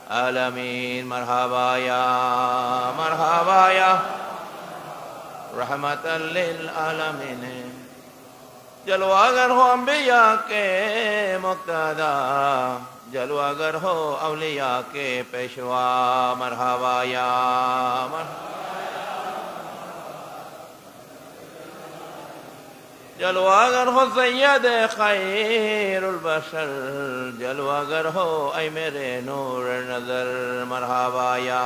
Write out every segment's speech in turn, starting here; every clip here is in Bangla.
आलमीन। मरहबा या रहमतल लिल आलमीन। जलवागर हो अंबिया के मुक्तदा, जलवागर हो अवलिया के पेशवा। मरहबा या जलवागर हो सैयद खैरुल बशर, जलवागर हो ऐ मेरे नूर नजर। मरहबा या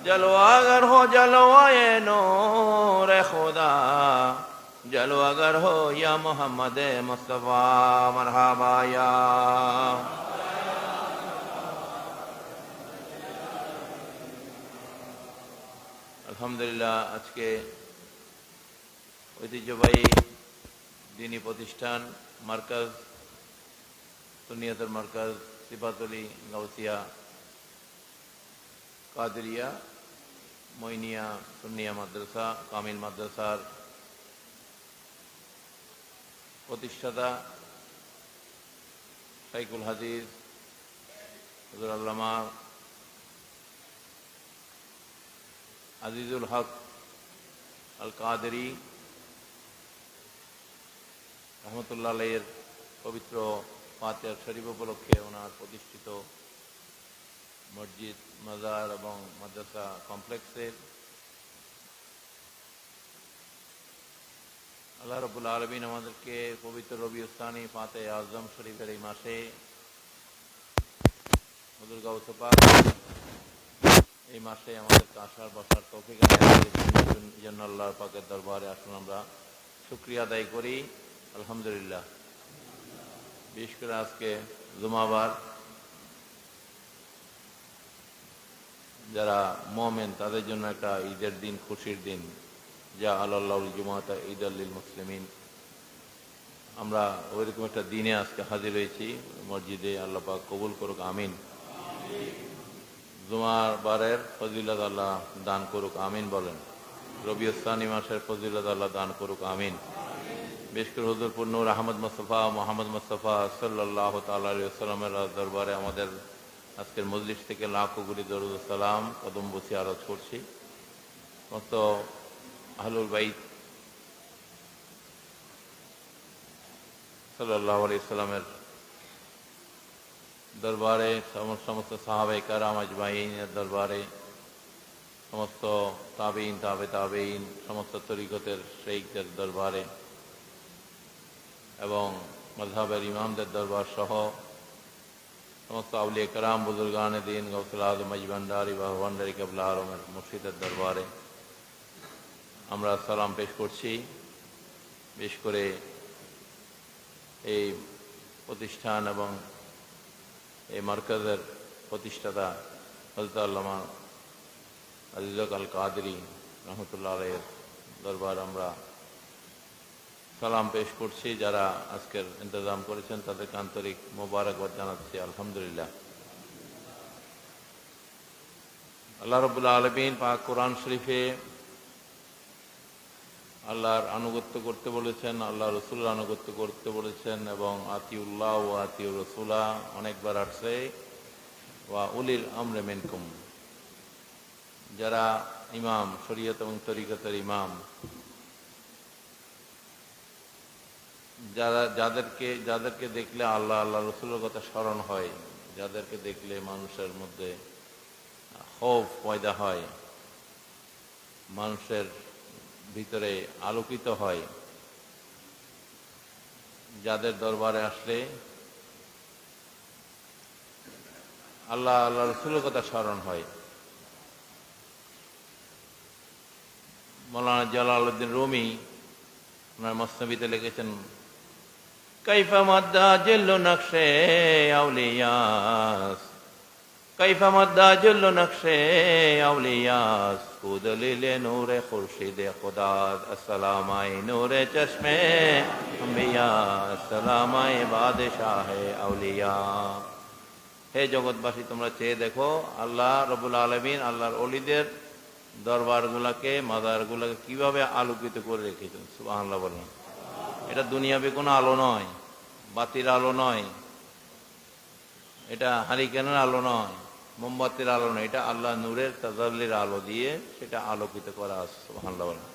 जलवागर हो जलवाए नूर खुदा, जलवागर हो या मोहम्मद मुस्तफा। मरहबा या আলহামদুলিল্লাহ। আজকে ঐতিহ্যবাহী দ্বীনী প্রতিষ্ঠান মার্কাজ সুন্নিয়তের মার্কাজ সিফাতুলি গাউসিয়া কাদেরিয়া মইনিয়া সুন্নিয়া মাদ্রাসা কামিল মাদ্রাসার প্রতিষ্ঠাতা শাইখুল হাদিস হুজুর আল্লামা আজিজুল হক আল কাদেরি রহমতুল্লাহ আলাইহির পবিত্র ফাতিহা শরীফ উপলক্ষে ওনার প্রতিষ্ঠিত মসজিদ মাজার এবং মাদ্রাসা কমপ্লেক্সের আল্লাহ রাব্বুল আলামিন আমাদেরকে পবিত্র রবিউল সানি ফাতিহা আজম শরীফের এই মাসে হুজুর গাউসে পাক এই মাসে আমাদেরকে আসার বসার তৌফিক জন্য আল্লাহ পাকের দরবারে আসুন আমরা শুকরিয়া আদায় করি। আলহামদুলিল্লাহ। বিশেষ করে আজকে জুমাবার, যারা মুমিন তাদের জন্য একটা ঈদের দিন, খুশির দিন। যা আল্লাহুল জুমাতা ঈদাল লিল মুসলিমিন। আমরা ওইরকম একটা দিনে আজকে হাজির হয়েছি মসজিদে। আল্লাহ পাক কবুল করুক, আমিন। জুমার বারের ফজিলত আল্লাহ দান করুক, আমিন বলেন। রবিউল সানি মাসের ফজিলত আল্লাহ দান করুক, আমিন। বিশেষ করে হুজুরপুর নূর আহমদ মুস্তফা মোহাম্মদ মুস্তফা সাল্লাল্লাহু তাআলা আলাইহি ওয়াসাল্লামের দরবারে আমাদের আজকের মজলিস থেকে লাখো কোটি দরুদ ও সালাম কদম বসি আরজ করছি। সমস্ত আহলুল বাইত সাল্লাল্লাহু আলাইহি ওয়াসাল্লামের দরবারে, সমস্ত সাহাবায়ে কেরাম আজমাইনের দরবারে, সমস্ত তাবেঈন তাবে তাবেঈন, সমস্ত তরিকতের শেখদের দরবারে এবং মাযহাবের ইমামদের দরবার সহ সমস্ত আউলিয়া কেরাম বুজুর্গানে দ্বীন গাউসুল আজম মজভান্ডারি বা ভান্ডারী কিবলা আলমের মুর্শিদের দরবারে আমরা সালাম পেশ করছি। বিশেষ করে এই প্রতিষ্ঠান এবং এই মার্কাজের প্রতিষ্ঠাতা হযরত আল্লামা আজিজুল আল কাদেরি রহমতুল্লাহ আলাইহির দরবার আমরা সালাম পেশ করছি। যারা আজকের ইন্তজাম করেছেন তাদেরকে আন্তরিক মোবারকবাদ জানাচ্ছি। আলহামদুলিল্লাহ। আল্লাহ রাব্বুল আলামিন পাক কোরআন শরীফে আল্লাহর আনুগত্য করতে বলেছেন, আল্লাহ রসুলের আনুগত্য করতে বলেছেন এবং আতিউল্লাহ ও আতিউর রসুলা অনেকবার আসছে। ওয়া উলিল আমরে মিনকুম, যারা ইমাম, শরীয়ত এবং তরিকতের ইমাম, যাদেরকে দেখলে আল্লাহ আল্লাহ রসুলের কথা স্মরণ হয়, যাদেরকে দেখলে মানুষের মধ্যে খৌফ পয়দা হয়, মানুষের ভিতরে আলোকিত হয়, যাদের দরবারে আসলে আল্লাহ আল্লাহ রসুলের কথা স্মরণ হয়। মৌলানা জালালউদ্দিন রুমি ওনার মসনবিতে লিখেছেন, কাইফা মাদ্দা জিল্লু নকশে আউলিয়াস, কাইফা মাদ্দা জিল্লু নকশে আউলিয়াস, কুদলিলে নূরে খুরশিদে খুদাদ, আসসালামাই নূরে চশমে আম্বিয়া, আসসালামাই বাদশাহে আউলিয়া। হে জগৎবাসী, তোমরা চেয়ে দেখো আল্লাহ রব্বুল আলামিন আল্লাহর ওলিদের দরবারগুলোকে, মাজারগুলোকে কিভাবে আলোকিত করে রেখেছেন। সুবহানাল্লাহ বলেন। এটা দুনিয়াবি কোনো আলো নয়, বাতির আলো নয়, এটা হারিকেনের আলো নয়, মোমবাতির আলো নয়, এটা আল্লাহ নূরের তাজাল্লির আলো দিয়ে সেটা আলোকিত করা আছে। সুবহানাল্লাহ বলেন।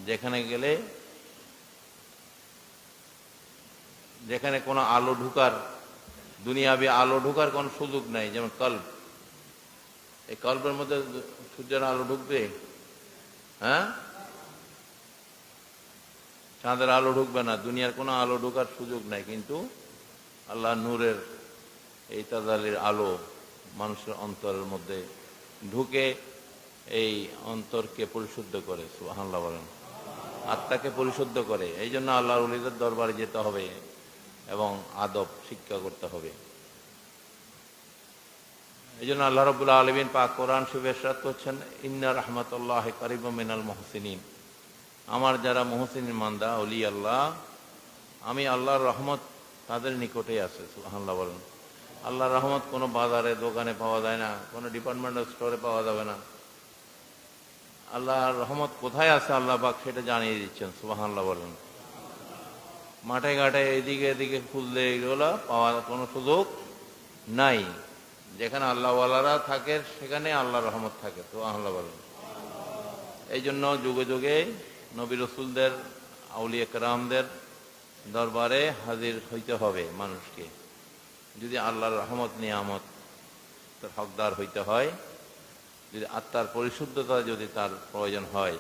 যেখানে গেলে, যেখানে কোনো আলো ঢুকার, দুনিয়াবি আলো ঢুকার কোনো সুযোগ নাই, যেমন কল্ব, এই কল্পের মধ্যে সূর্যের আলো ঢুকবে? হ্যাঁ, চাঁদের আলো ঢুকবে না, দুনিয়ার কোনো আলো ঢুকার সুযোগ নাই। কিন্তু আল্লাহ নূরের এই তাজাল্লির আলো মানুষের অন্তরের মধ্যে ঢুকে এই অন্তরকে পরিশুদ্ধ করে। সুবহানাল্লাহ বলেন। আত্মাকে পরিশুদ্ধ করে। এই জন্য আল্লাহর ওলিদের দরবারে যেতে হবে এবং আদব শিক্ষা করতে হবে। এই জন্য আল্লাহ রাব্বুল আলামিন পাক কোরআন শরীফে ইরশাদ করছেন, ইন্না রাহমাতুল্লাহি কারিবুম মিনাল মুহসিনিন। আমার যারা মুহসিন বান্দা, ওলি আল্লাহ, আমি আল্লাহর রহমত তাদের নিকটেই আছে। সুবহানাল্লাহ বলেন। আল্লাহর রহমত কোনো বাজারে দোকানে পাওয়া যায় না, কোনো ডিপার্টমেন্টাল স্টোরে পাওয়া যাবে না। আল্লাহর রহমত কোথায় আছে আল্লাহ পাক সেটা জানিয়ে দিচ্ছেন। সুবহানাল্লাহ বলেন। মাঠে ঘাটে এদিকে এদিকে খুঁজলে এগুলো পাওয়ার কোনো সুযোগ নাই। যেখানে আল্লাহওয়ালারা থাকে সেখানে আল্লাহর রহমত থাকে। সুবহানাল্লাহ বলেন। এই জন্য যুগে যুগে নবী রাসূলদের, আউলিয়া কেরামদের দরবারে হাজির হইতে হবে মানুষকে, যদি আল্লাহর রহমত নিয়ামত তার হকদার হইতে হয়, যদি আত্মার পরিশুদ্ধতা যদি তার প্রয়োজন হয়।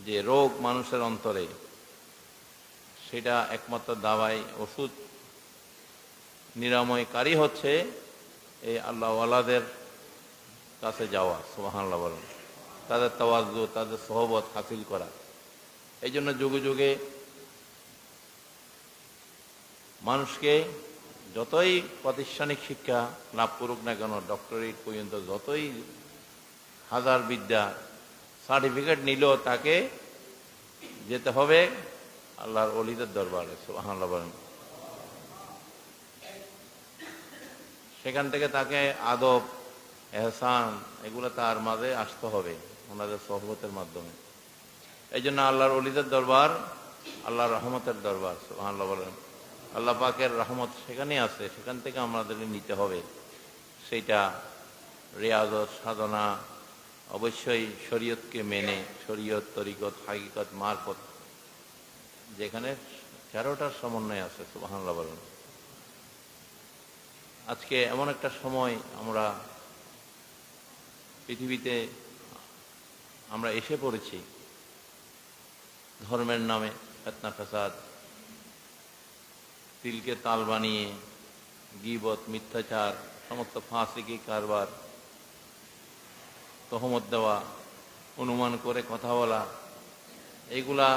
যে রোগ মানুষের অন্তরে, সেটা একমাত্র দাওয়াই, ওষুধ নিরাময়কারী হচ্ছে এই আল্লাহওয়ালাদের কাছে যাওয়া। সুবহানাল্লাহ বলেন। তাদের তাওয়াজ্জু, তাদের সোহবত হাসিল করা। এই জন্য যুগে যুগে মানুষকে যতই প্রাতিষ্ঠানিক শিক্ষা লাভ করুক না কেন, ডক্টরেট পর্যন্ত যতই হাজার বিদ্যা সার্টিফিকেট নিলেও তাকে যেতে হবে আল্লাহর ওলিদের দরবারে। সুবহানাল্লাহ বলেন। সেখান থেকে তাকে আদব, এহসান এগুলো তার মাঝে আসতে হবে ওনাদের সোহবতের মাধ্যমে। এই জন্য আল্লাহর ওলিদের দরবার আল্লাহর রহমতের দরবার। সুবহানাল্লাহ বলেন। আল্লাহ পাকের রহমত সেখানেই আছে, সেখান থেকে আমাদেরকে নিতে হবে। সেইটা রিয়াজত, সাধনা, অবশ্যই শরীয়তকে মেনে, শরীয়ত, তরিকত, হাকিকত, মারফত, যেখানে 13টার সমন্বয় আছে। সুবহানাল্লাহ বলেন। আজকে এমন একটা সময় আমরা পৃথিবীতে আমরা এসে পড়েছি, ধর্মের নামে ফিতনা ফাসাদ, তিলকে তাল বানিয়ে গীবত, মিথ্যাচার, সমস্ত ফাসিকি কারবার, তহমত দেওয়া, অনুমান করে কথা বলা, এগুলা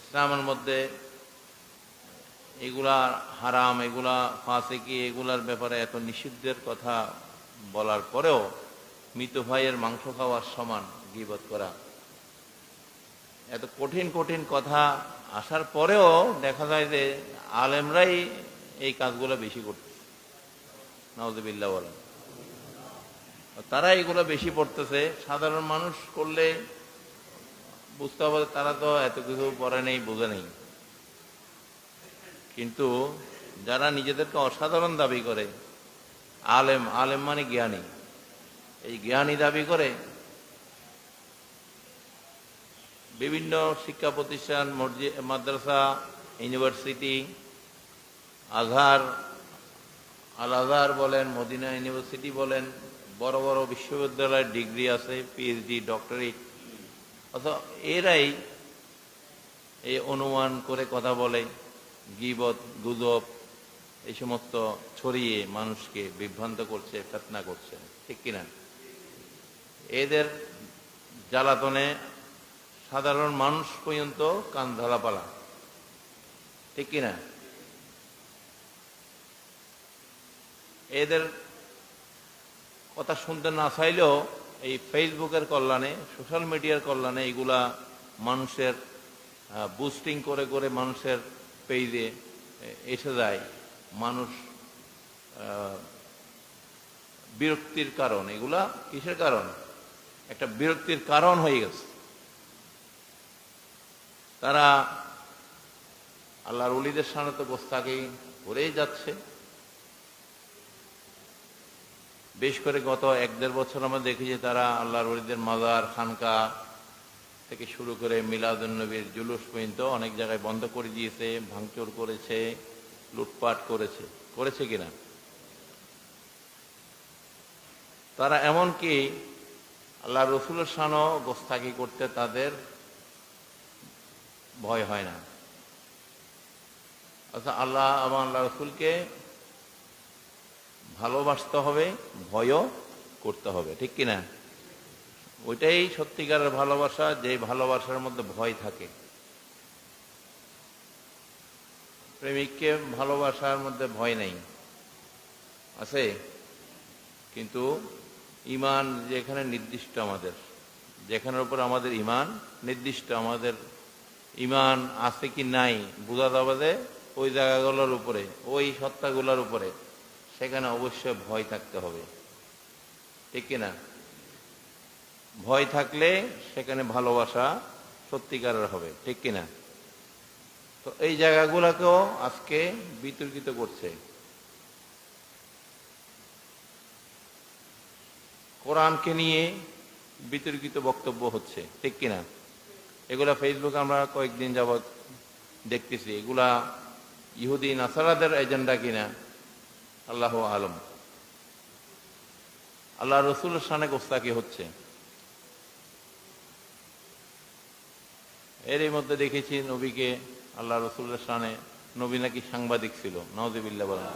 ইসলামের মধ্যে এগুলা হারাম, এগুলা ফাসিকি, এগুলার ব্যাপারে এত নিষিদ্ধের কথা বলার পরেও মৃত ভাইয়ের মাংস খাওয়ার সমান গীবত করা। এত কঠিন কঠিন কথা আসার পরেও দেখা যায় যে আলেমরাই এই কাজগুলো বেশি করতেছে। নাউযুবিল্লাহ বলেন। তারা এগুলো বেশি পড়তেছে। সাধারণ মানুষ করলে বুঝতে হবে তারা তো এত কিছু পড়ে নেই, বোঝে নেই। কিন্তু যারা নিজেদেরকে অসাধারণ দাবি করে, আলেম, আলেম মানে জ্ঞানী, এই জ্ঞানী দাবি করে বিভিন্ন শিক্ষা প্রতিষ্ঠান, মসজিদ, মাদ্রাসা, ইউনিভার্সিটি, আজহার, আল আজহার বলেন, মদিনা ইউনিভার্সিটি বলেন, বড় বড় বিশ্ববিদ্যালয়ের ডিগ্রি আছে, পিএইচডি, ডক্টরেট, অথবা এরাই এই অনুমান করে কথা বলে, গীবত, গুজব এই সমস্ত ছড়িয়ে মানুষকে বিভ্রান্ত করছে, ফিতনা করছে। ঠিক কিনা? এদের জ্বালাতনে সাধারণ মানুষ পর্যন্ত কান ধারাপালা। ঠিক কিনা? এদের কথা শুনতে না চাইলেও এই ফেসবুকের কল্যাণে, সোশ্যাল মিডিয়ার কল্যাণে এগুলা মানুষের বুস্টিং করে করে মানুষের পেজে এসে যায়। মানুষ বিরক্তির কারণ, এগুলা কিসের কারণ? একটা বিরক্তির কারণ হয়ে গেছে। তারা আল্লাহর ওলিদের সামনে তো গোস্তাকি করেই যাচ্ছে। বেশ করে গত 1-1.5 বছর আমরা দেখি যে তারা আল্লাহর ওলিদের মাজার, খানকা থেকে শুরু করে মিলাদুন নবীর জুলুস পর্যন্ত অনেক জায়গায় বন্ধ করে দিয়েছে, ভাঙচুর করেছে, লুটপাট করেছে। করেছে কিনা? তারা এমনকি আল্লাহ রসুলের শানও গোস্তাকি করতে তাদের ভয় হয় না। আচ্ছা, আল্লাহ এবং আল্লাহ রসুলকে ভালোবাসতে হবে, ভয়ও করতে হবে, ঠিক কিনা? ওইটাই সত্যিকারের ভালোবাসা, যে ভালোবাসার মধ্যে ভয় থাকে। প্রেমিককে ভালোবাসার মধ্যে ভয় নেই, আছে, কিন্তু ঈমান যেখানে নির্দিষ্ট, আমাদের যেখানের উপর আমাদের ঈমান নির্দিষ্ট, আমাদের ঈমান আছে কি নাই বোঝা যাবে যে ওই জায়গাগুলোর উপরে, ওই সত্তাগুলোর উপরে, সেখানে অবশ্যই ভয় থাকতে হবে, ঠিক কিনা? ভয় থাকলে সেখানে ভালোবাসা সত্যিকারের হবে, ঠিক কিনা? তো এই জায়গাগুলোকেও আজকে বিতর্কিত করছে। কোরআনকে নিয়ে বিতর্কিত বক্তব্য হচ্ছে, ঠিক কিনা? এগুলা ফেসবুকে আমরা কয়েকদিন যাবৎ দেখতেছি। এগুলা ইহুদি নাসারাদের এজেন্ডা কিনা আল্লাহু আলম। আল্লাহ রসুলের শানে গোস্তাকি হচ্ছে। এরই মধ্যে দেখেছি নবীকে, আল্লাহ রসুলের শানে, নবী নাকি সাংবাদিক ছিল, নাউযুবিল্লাহ বলেন।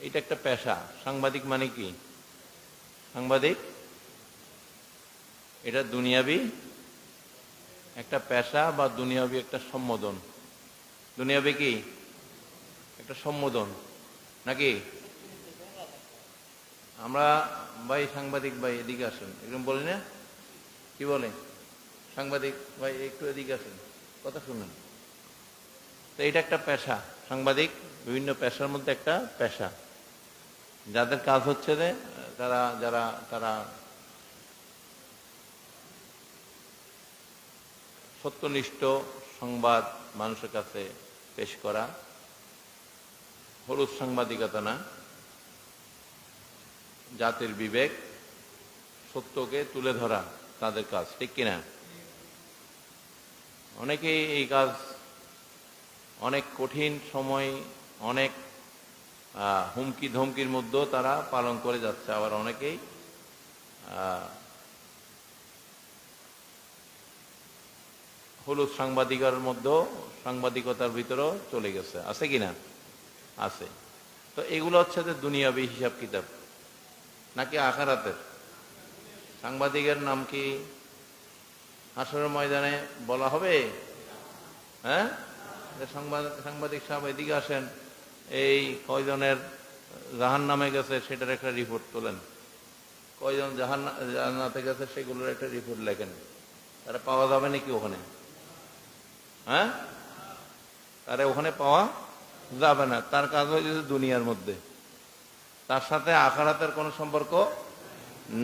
এটা একটা পেশা। সাংবাদিক মানে কি? সাংবাদিক এটা দুনিয়াবি একটা পেশা বা দুনিয়াবি একটা সম্বোধন। দুনিয়াবি কি একটা সম্বোধন নাকি? আমরা ভাই সাংবাদিক ভাই এদিকে আসেন, এরকম বলি না? কি বলে? সাংবাদিক ভাই একটু এদিকে আসেন, কথা শুনেন। তো এটা একটা পেশা। সাংবাদিক বিভিন্ন পেশার মধ্যে একটা পেশা, যাদের কাজ হচ্ছে যে তারা সত্যনিষ্ঠ সংবাদ মানুষের কাছে পেশ করা। হলুদ সাংবাদিকতা না, জাতির বিবেক, সত্যকে তুলে ধরা তাদের কাজ, ঠিক কিনা? অনেকেই এই কাজ অনেক কঠিন সময়, অনেক হুমকি ধমকির মধ্যেও তারা পালন করে যাচ্ছে। আবার অনেকেই হলুদ সাংবাদিকতার ভিতরেও চলে গেছে, আছে কিনা? আছে। তো এগুলো হচ্ছে যে দুনিয়াবি হিসাব কিতাব নাকি আখিরাতের? সাংবাদিকের নাম কি হাসরের ময়দানে বলা হবে? হ্যাঁ, সাংবাদিক সাহেব এদিকে আসেন, এই কয়জনের জাহান্নামে গেছে সেটার একটা রিপোর্ট তোলেন, কয়জন জান্নাতে গেছে সেগুলোর একটা রিপোর্ট লেখেন। তারা পাওয়া যাবে নাকি ওখানে? হ্যাঁ, তারা ওখানে পাওয়া যাবে না। তার কাজ হয়েছে দুনিয়ার মধ্যে, তার সাথে আখিরাতের কোনো সম্পর্ক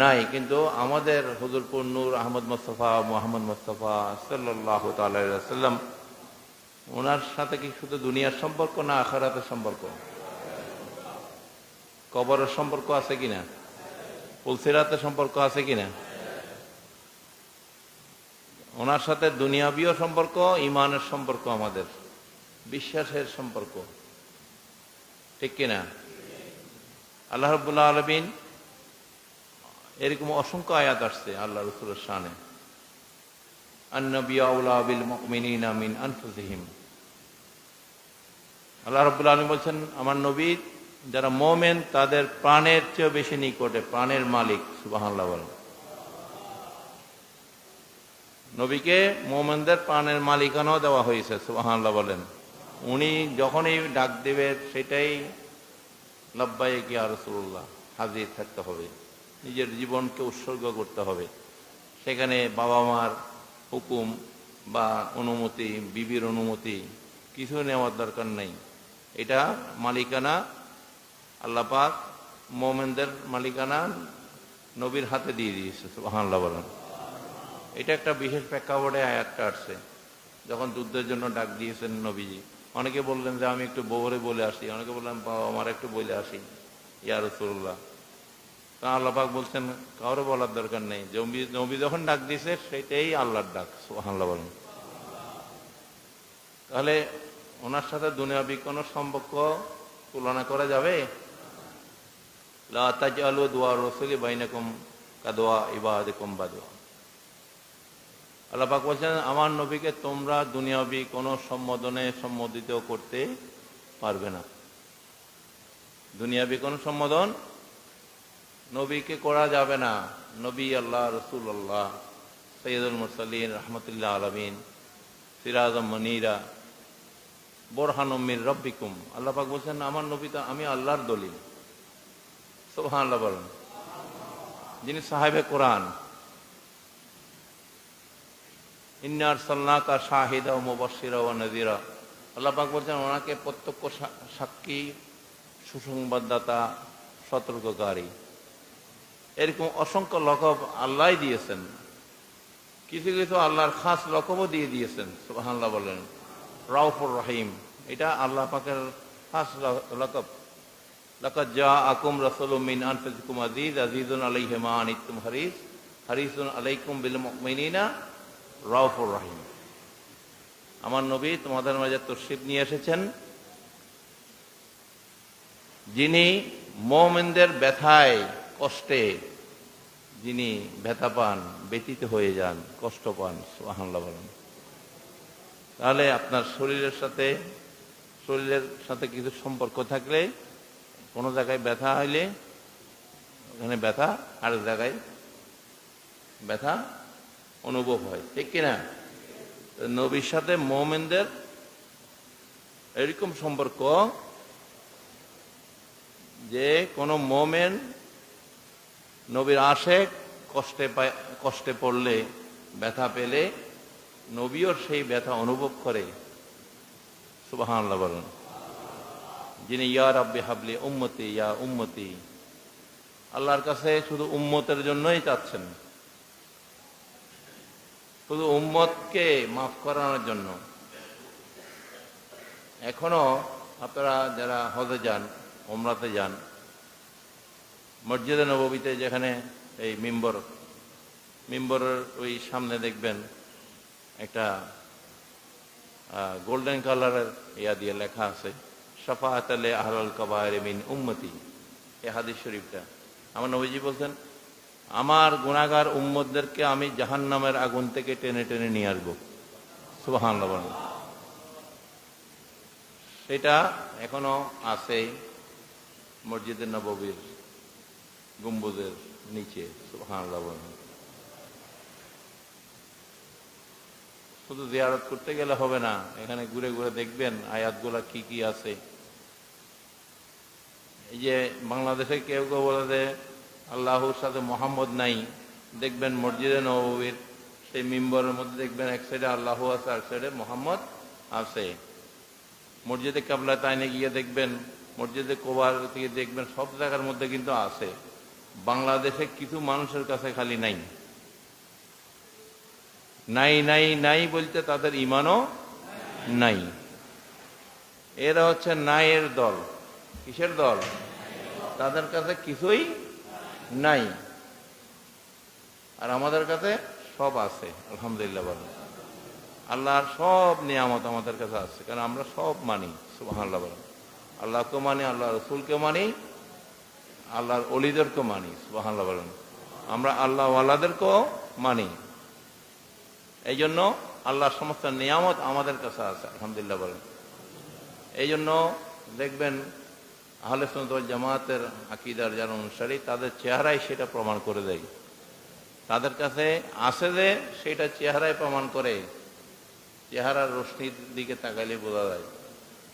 নাই। কিন্তু আমাদের হুজুরপুর নূর আহমদ মুস্তাফা মুহাম্মদ মুস্তাফা সাল্লাল্লাহু তাআলা আলাইহি ওয়াসাল্লাম, ওনার সাথে কি শুধু দুনিয়ার সম্পর্ক না আখিরাতের সম্পর্ক? কবরের সম্পর্ক আছে কিনা? পুলসিরাতের সম্পর্ক আছে কিনা? ওনার সাথে দুনিয়াবিও সম্পর্ক, ইমানের সম্পর্ক, আমাদের বিশ্বাসের সম্পর্ক, ঠিক কিনা? আল্লাহ রাব্বুল আলামিন এরকম অসংখ্য আয়াত আসছে আল্লাহ রাসূলের শানে। আন-নাবিয়্যু আওলা বিল মুমিনিনা মিন আনফুসিহিম। আল্লাহ রাব্বুল আলামিন বলছেন, আমার নবী যারা মুমিন তাদের প্রাণের চেয়ে বেশি নিকটে, প্রাণের মালিক। সুবহানাল্লাহ বলেন। নবীকে মুমিনদের প্রাণের মালিকানাও দেওয়া হয়েছে। সুবহানাল্লাহ বলেন। উনি যখনই ডাক দেবেন সেটাই লাব্বাইক ইয়া রাসূলুল্লাহ, হাজির থাকতে হবে, নিজের জীবনকে উৎসর্গ করতে হবে। সেখানে বাবা মার হুকুম বা অনুমতি, বিবির অনুমতি কিছু নেওয়ার দরকার নেই। এটা মালিকানা আল্লাহ পাক মুমিনদের মালিকানা নবীর হাতে দিয়ে দিয়েছে। সুবহানাল্লাহ বলেন। এটা একটা বিশেষ প্রেক্ষাপটে আয়াতটা আসছে। যখন যুদ্ধের জন্য ডাক দিয়েছেন নবীজি, অনেকে বললেন যে আমি একটু বউরে বলে আসি, অনেকে বললেন বাবা আমার একটু বলে আসি ইয়া রাসূলুল্লাহ। তা আল্লাহ পাক বলছেন কারো বলার দরকার নেই, নবী যখন ডাক দিয়েছে সেটাই আল্লাহর ডাক। সুবহানাল্লাহ বলেন। তাহলে ওনার সাথে দুনিয়াবি কোনো সম্পর্ক তুলনা করা যাবে? লা তাজআলু দুআ রাসূলি বাইনাকুম কাদুআ ইবাদিকুম বাদুআ। আল্লাহ পাক বলছেন আমার নবীকে তোমরা দুনিয়াবি কোনো সম্বোধনে সম্বোধিত করতে পারবে না। দুনিয়াবি কোনো সম্বোধন নবীকে করা যাবে না। নবী আল্লাহ, রাসূলুল্লাহ, সাইয়্যিদুল মুরসালিন, রাহমাতুল্লিল আলামিন, সিরাজাম মুনীরা, বুরহানুম মির রাব্বিকুম। আল্লাহ পাক বলছেন আমার নবী তো আমি আল্লাহর দলিল। সুবহানাল্লাহ বলেন। যিনি সাহেবে কোরআন। ইন্না আরসালনাকা শাহিদা ওয়া মুবাশশিরা ওয়া নাযীরা। আল্লাহ পাক বলছেন ওনাকে প্রত্যক্ষ সাক্ষী, সুসংবাদদাতা, সতর্ককারী। এরকম অসংখ্য লকব আল্লাহ দিয়েছেন। কিছু কিছু আল্লাহর খাস লকবও দিয়ে দিয়েছেন। সুবহানাল্লাহ বলেন। রাউফুর রহিম, এটা আল্লাহ পাকের খাস লকব। লাকাদ জাআকুম রাসূলুম মিন আনফুসিকুম আজিজুন আলাইহি মা আনিতুম হারিসুন আলাইকুম বিল মুমিনিনা রাউফুর রহিম। আমার নবী তোমাদের মাঝে তশরিফ নিয়ে এসেছেন, যিনি মুমিনদের ব্যথায় কষ্টে যিনি ব্যথা পান, ব্যথিত হয়ে যান, কষ্ট পান। সুবহানাল্লাহ বলেন। তাহলে আপনার শরীরের সাথে কিছু সম্পর্ক থাকলে, কোনো জায়গায় ব্যথা হইলে ওখানে ব্যথা, আর জায়গায় ব্যথা অনুভব হয়, ঠিক কিনা? নবীর সাথে মুমিনদের এরকম সম্পর্ক যে কোনো মুমিন নবীর আশেক কষ্টে পড়লে, ব্যথা পেলে নবীও সেই ব্যথা অনুভব করে। সুবহানাল্লাহ বলেন। যিনি ইয়া রাব্বি হাবলি উম্মতি ইয়া উম্মতি, আল্লাহর কাছে শুধু উম্মতের জন্যই চাচ্ছেন, শুধু উম্মতকে মাফ করানোর জন্য। এখনো আপনারা যারা হজে যান, উমরাতে যান, মসজিদে নববীতে যেখানে এই মিম্বরের ওই সামনে দেখবেন একটা গোল্ডেন কালারের ইয়া দিয়ে লেখা আছে শাফাআত লি আহলিল কাবায়ের মিন উম্মতি। এই হাদিস শরীফটা আমার নবীজি বলছেন আমার গুনাহগার উম্মতদেরকে আমি জাহান্নামের আগুন থেকে টেনে টেনে নিয়ে আসবো। সুবহানাল্লাহ। সেটা এখনো আছে মসজিদে নববীর গম্বুজের নিচে। সুবহানাল্লাহ। শুধু জিয়ারত করতে গেলে হবে না, এখানে ঘুরে ঘুরে দেখবেন আয়াতগুলা কি কি আছে। এই যে বাংলাদেশে কেউ কেউ বলে যে আল্লাহর সাথে মোহাম্মদ নাই, দেখবেন মসজিদে নববীর সেই মিম্বরের মধ্যে দেখবেন এক সাইডে আল্লাহ আছে, এক সাইডে মোহাম্মদ আছে। মসজিদে কিবলাতাইনে গিয়ে দেখবেন, মসজিদে কোবার থেকে দেখবেন, সব জায়গার মধ্যে কিন্তু আছে। বাংলাদেশে কিছু মানুষের কাছে খালি নাই, নাই নাই নাই বলতে তাদের ইমানও নাই। এরা হচ্ছে নাইয়ের দল। কিসের দল? তাদের কাছে কিছুই নাই, আর আমাদের কাছে সব আছে। আলহামদুলিল্লাহ বলেন। আল্লাহর সব নিয়ামত আমাদের কাছে আছে, কারণ আমরা সব মানি। সুবহানাল্লাহ বলেন। আল্লাহকে মানি, আল্লাহ রসুলকে মানি, আল্লাহর অলিদেরকেও মানি। সুবহানাল্লাহ বলেন। আমরা আল্লাহ ওয়ালাদেরকেও মানি। এই জন্য আল্লাহর সমস্ত নিয়ামত আমাদের কাছে আছে। আলহামদুলিল্লাহ বলেন। এই জন্য দেখবেন আহলে সুন্নাত ওয়াল জামাতের আকীদার যারা অনুসারী, তাদের চেহারাই সেটা প্রমাণ করে দেয়। তাদের কাছে আছে যে সেটা চেহারায় প্রমাণ করে, চেহারার রশ্মির দিকে তাকাইলে বোঝা যায়।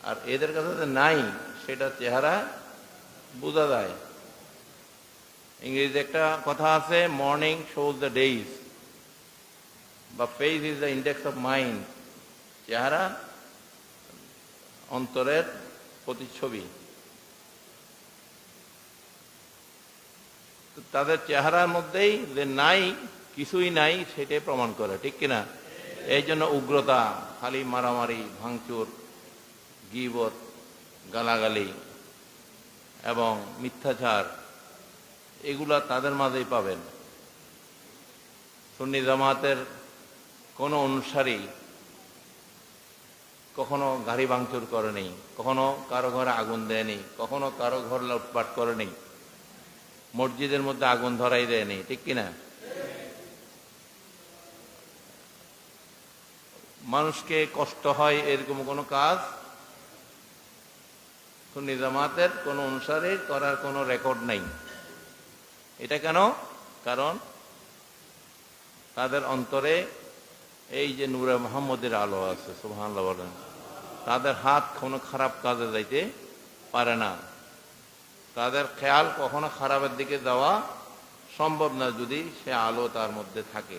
আর এদের কাছে যে নাই সেটা চেহারা বোঝা যায়। ইংরেজিতে একটা কথা আছে, মর্নিং শোজ দ্য ডেইজ, বা face is the index of mind. চেহারা অন্তরের প্রতিচ্ছবি। তাদের চেহারার মধ্যেই যে নাই, কিছুই নাই, সেটাই প্রমাণ করে, ঠিক কিনা? এই জন্য উগ্রতা, খালি মারামারি, ভাঙচুর, গীবত, গালাগালি এবং মিথ্যাচার, এগুলা তাদের মাঝেই পাবেন। সুন্নি জামাতের কোনো অনুসারী কখনো গাড়ি ভাঙচুর করেনি, কখনো কারো ঘরে আগুন দেয়নি, কখনো কারো ঘর লুটপাট করেনি, মসজিদের মধ্যে আগুন ধরাই দেয়নি, ঠিক কিনা? মানুষকে কষ্ট হয় এরকম কোনো কাজ সুন্নি জামাতের কোন অনুসারী করার কোনো রেকর্ড নেই। এটা কেন? কারণ তাদের অন্তরে এই যে নূরে মুহাম্মদের আলো আছে, সুবহানাল্লাহ বলেন, তাদের হাত কোনো খারাপ কাজে যাইতে পারে না, তাদের খেয়াল কখনো খারাপের দিকে যাওয়া সম্ভব না যদি সে আলো তার মধ্যে থাকে।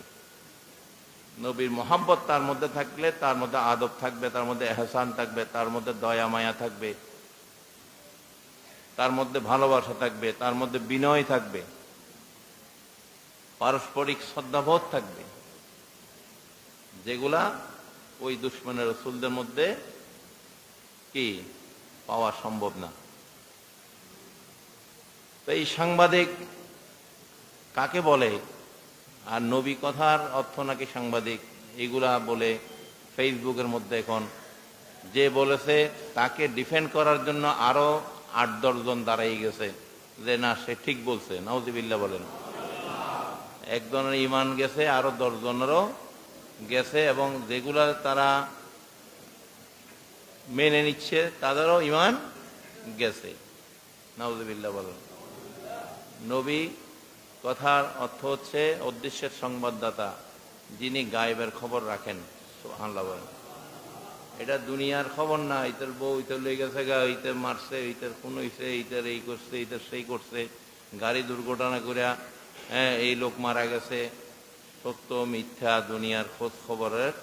নবীর মোহাব্বত তার মধ্যে থাকলে তার মধ্যে আদব থাকবে, তার মধ্যে এহসান থাকবে, তার মধ্যে দয়া মায়া থাকবে, তার মধ্যে ভালোবাসা থাকবে, তার মধ্যে বিনয় থাকবে, পারস্পরিক শ্রদ্ধাবোধ থাকবে, যেগুলা ওই দুশমনের রাসূলদের মধ্যে কি পাওয়া সম্ভব না। তো এই সাংবাদিক কাকে বলে, আর নবী কথার অর্থ নাকি সাংবাদিক, এগুলা বলে ফেসবুকের মধ্যে এখন যে বলেছে তাকে ডিফেন্ড করার জন্য আরো 8-10 জন দাঁড়াই গেছে যে না সে ঠিক বলছে, নাউযুবিল্লাহ বলেন। একজনের ঈমান গেছে, আরো 10 জনেরও গেছে, এবং যেগুলা তারা মেনে নিচ্ছে তাদেরও ঈমান গেছে, নাউযুবিল্লাহ বলেন। নবী কথার অর্থ হচ্ছে অদৃশ্যের সংবাদদাতা, যিনি গায়েবের খবর রাখেন, সুবহানাল্লাহ বলেন। এটা দুনিয়ার খবর না, ইতার বউ ইতার লয়ে গেছে গা, ইতার মারছে, ইতার খুন হইছে, ইতার এই করছে, ইতার সেই করছে, গাড়ি দুর্ঘটনা করিয়া এই লোক মারা গেছে। সত্য মিথ্যা দুনিয়ার খোঁজ খবরের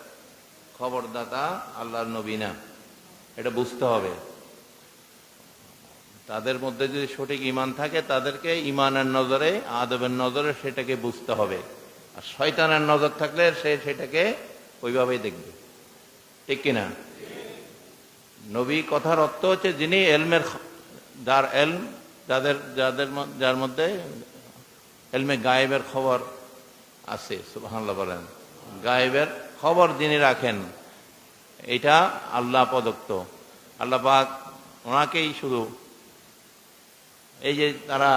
খবরদাতা আল্লাহর নবী না, এটা বুঝতে হবে। তাদের মধ্যে যদি সঠিক ঈমান থাকে তাদেরকে ঈমানের নজরে, আদবের নজরে সেটাকে বুঝতে হবে, আর শয়তানের নজর থাকলে সে সেটাকে ওইভাবেই দেখবে, ঠিক কিনা? নবী কথার অর্থ হচ্ছে যিনি এলমের, যার এলম, যার মধ্যে এলমে গায়েবের খবর আছে, সুবহানাল্লাহ বলেন। গায়েবের খবর যিনি রাখেন, এটা আল্লাহ প্রদত্ত। আল্লাহ পাক ওনাকেই শুধু, এই যে তারা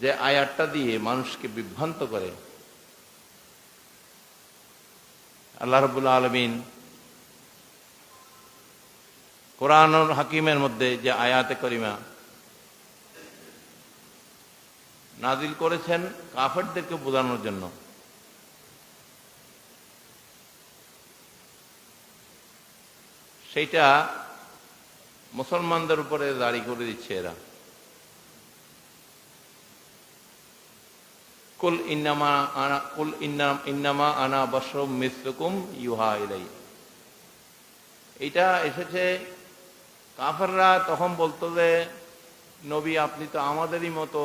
যে আয়াতটা দিয়ে মানুষকে বিভ্রান্ত করে, আল্লাহ রাব্বুল আলামিন কোরআনুল হাকিমের মধ্যে যে আয়াতে করিমা নাজিল করেছেন কাফেরদেরকে বোঝানোর জন্য, সেইটা মুসলমানদের উপরে জারি করে দিচ্ছে এরা। কুল ইন্নামা আনা বাশারুম মিসলুকুম ইউহা ইলাইয়া। এটা এসেছে, কাফেররা তখন বলতো যে নবী আপনি তো আমাদেরই মতো,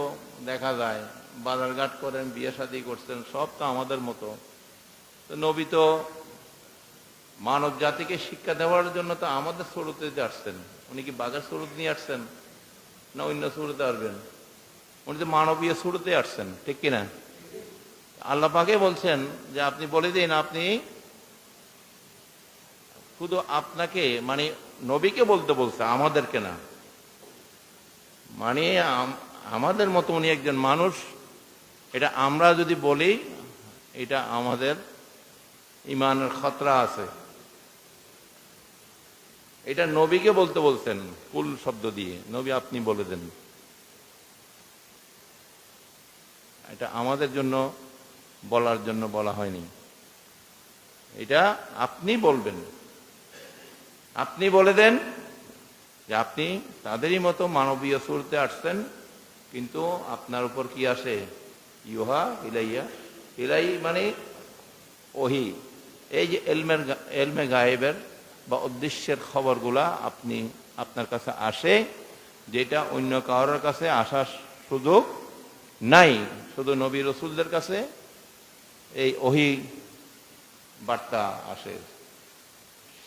দেখা যায় বাজারঘাট করেন, বিয়ে শাদী করছেন, সব তো আমাদের মতো, তো নবী তো মানব জাতিকে শিক্ষা দেওয়ার জন্য তো আমাদের সুরতে আসছেন, উনি কি বাঘের সুরত নিয়ে আসছেন না অন্য সুরতে আসবেন? উনি তো মানবীয় সুরতে আসছেন, ঠিক কিনা? আল্লাহ পাকে বলছেন যে আপনি বলে দিন, আপনি শুধু আপনাকে, মানে নবীকে বলতে বলছে, আমাদেরকে না, মানে আমাদের মতো উনি একজন মানুষ, এটা আমরা যদি বলি এটা আমাদের ঈমানের খতরা আছে। এটা নবীকে বলতে বলছেন কুল শব্দ দিয়ে, নবী আপনি বলে দেন। এটা আমাদের জন্য বলার জন্য বলা হয়নি, এটা আপনি বলবেন, আপনি বলে দেন যে আপনি তাদেরই মতো মানবীয় সুরতে আসছেন, কিন্তু আপনার উপর কি আসে? ইউহা ইলাইয়া, ইলাই মানে ওহি, এই যে এলমে গায়েবের বা অদৃশ্যের খবরগুলা আপনি, আপনার কাছে আসে, যেটা অন্য কারোর কাছে আসার সুযোগ নাই, শুধু নবী রাসূলদের কাছে এই ওহি বার্তা আসে।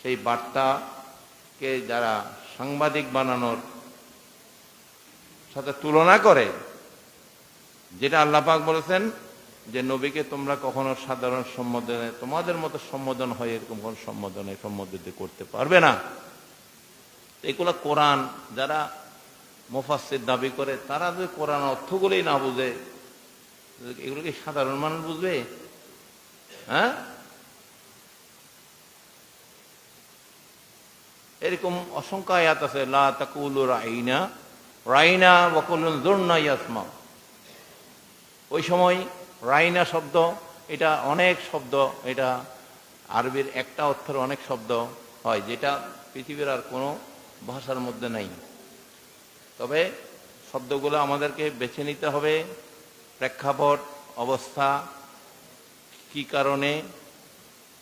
সেই বার্তাকে যারা সাংবাদিক বানানোর সাথে তুলনা করে, যেটা আল্লাহ পাক বলেছেন যে নবীকে তোমরা কখনো সাধারণ সম্বোধনে তোমাদের মতো সম্বোধন হয় এরকম কোন সম্বোধনে সম্বোধিত করতে পারবে না। এগুলো কোরআন যারা মুফাসসির দাবি করে তারা যদি কোরআন অর্থগুলোই না বুঝে, এগুলো কি সাধারণ মানুষ বুঝবে? হ্যাঁ, এরকম অসংখ্য আয়াত আছে, লা তাকুলু রাইনা রাইনা ওয়া কুলু যুরনা ইয়াসমা। ওই সময় রাইনা শব্দ, এটা অনেক শব্দ, এটা আরবির একটা অর্থের অনেক শব্দ হয়, যেটা পৃথিবীর আর কোনো ভাষার মধ্যে নাই। তবে শব্দগুলো আমাদেরকে বেছে নিতে হবে, প্রেক্ষাপট, অবস্থা, কি কারণে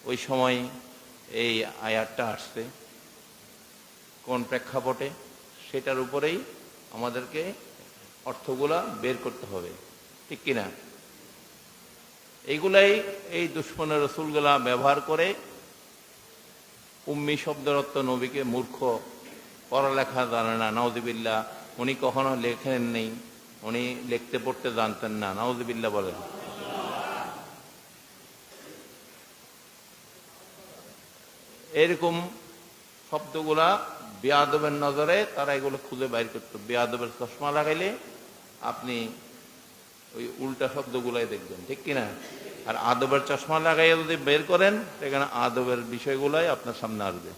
ওই সময় এই আয়াতটা আসছে, কোন প্রেক্ষাপটে, সেটার উপরেই আমাদেরকে অর্থগুলা বের করতে হবে, ঠিক কিনা? এইগুলাই এই দুশমনের রসুলগুলা ব্যবহার করে উম্মি শব্দের অর্থ নবীকে মূর্খ, পড়ালেখা জানে না, নাউযুবিল্লাহ, উনি কখনো লেখেন নেই, উনি লিখতে পড়তে জানতেন না, নাউযুবিল্লাহ বলেন। এরকম শব্দগুলা বেয়াদবের নজরে তারা এগুলো খুঁজে বাইর করত। বেয়াদবের চশমা লাগাইলে আপনি ওই উল্টা শব্দগুলাই দেখবেন, ঠিক কিনা? আর আদবের চশমা লাগাইয়া যদি বের করেন সেখানে আদবের বিষয়গুলাই আপনার সামনে আসবে।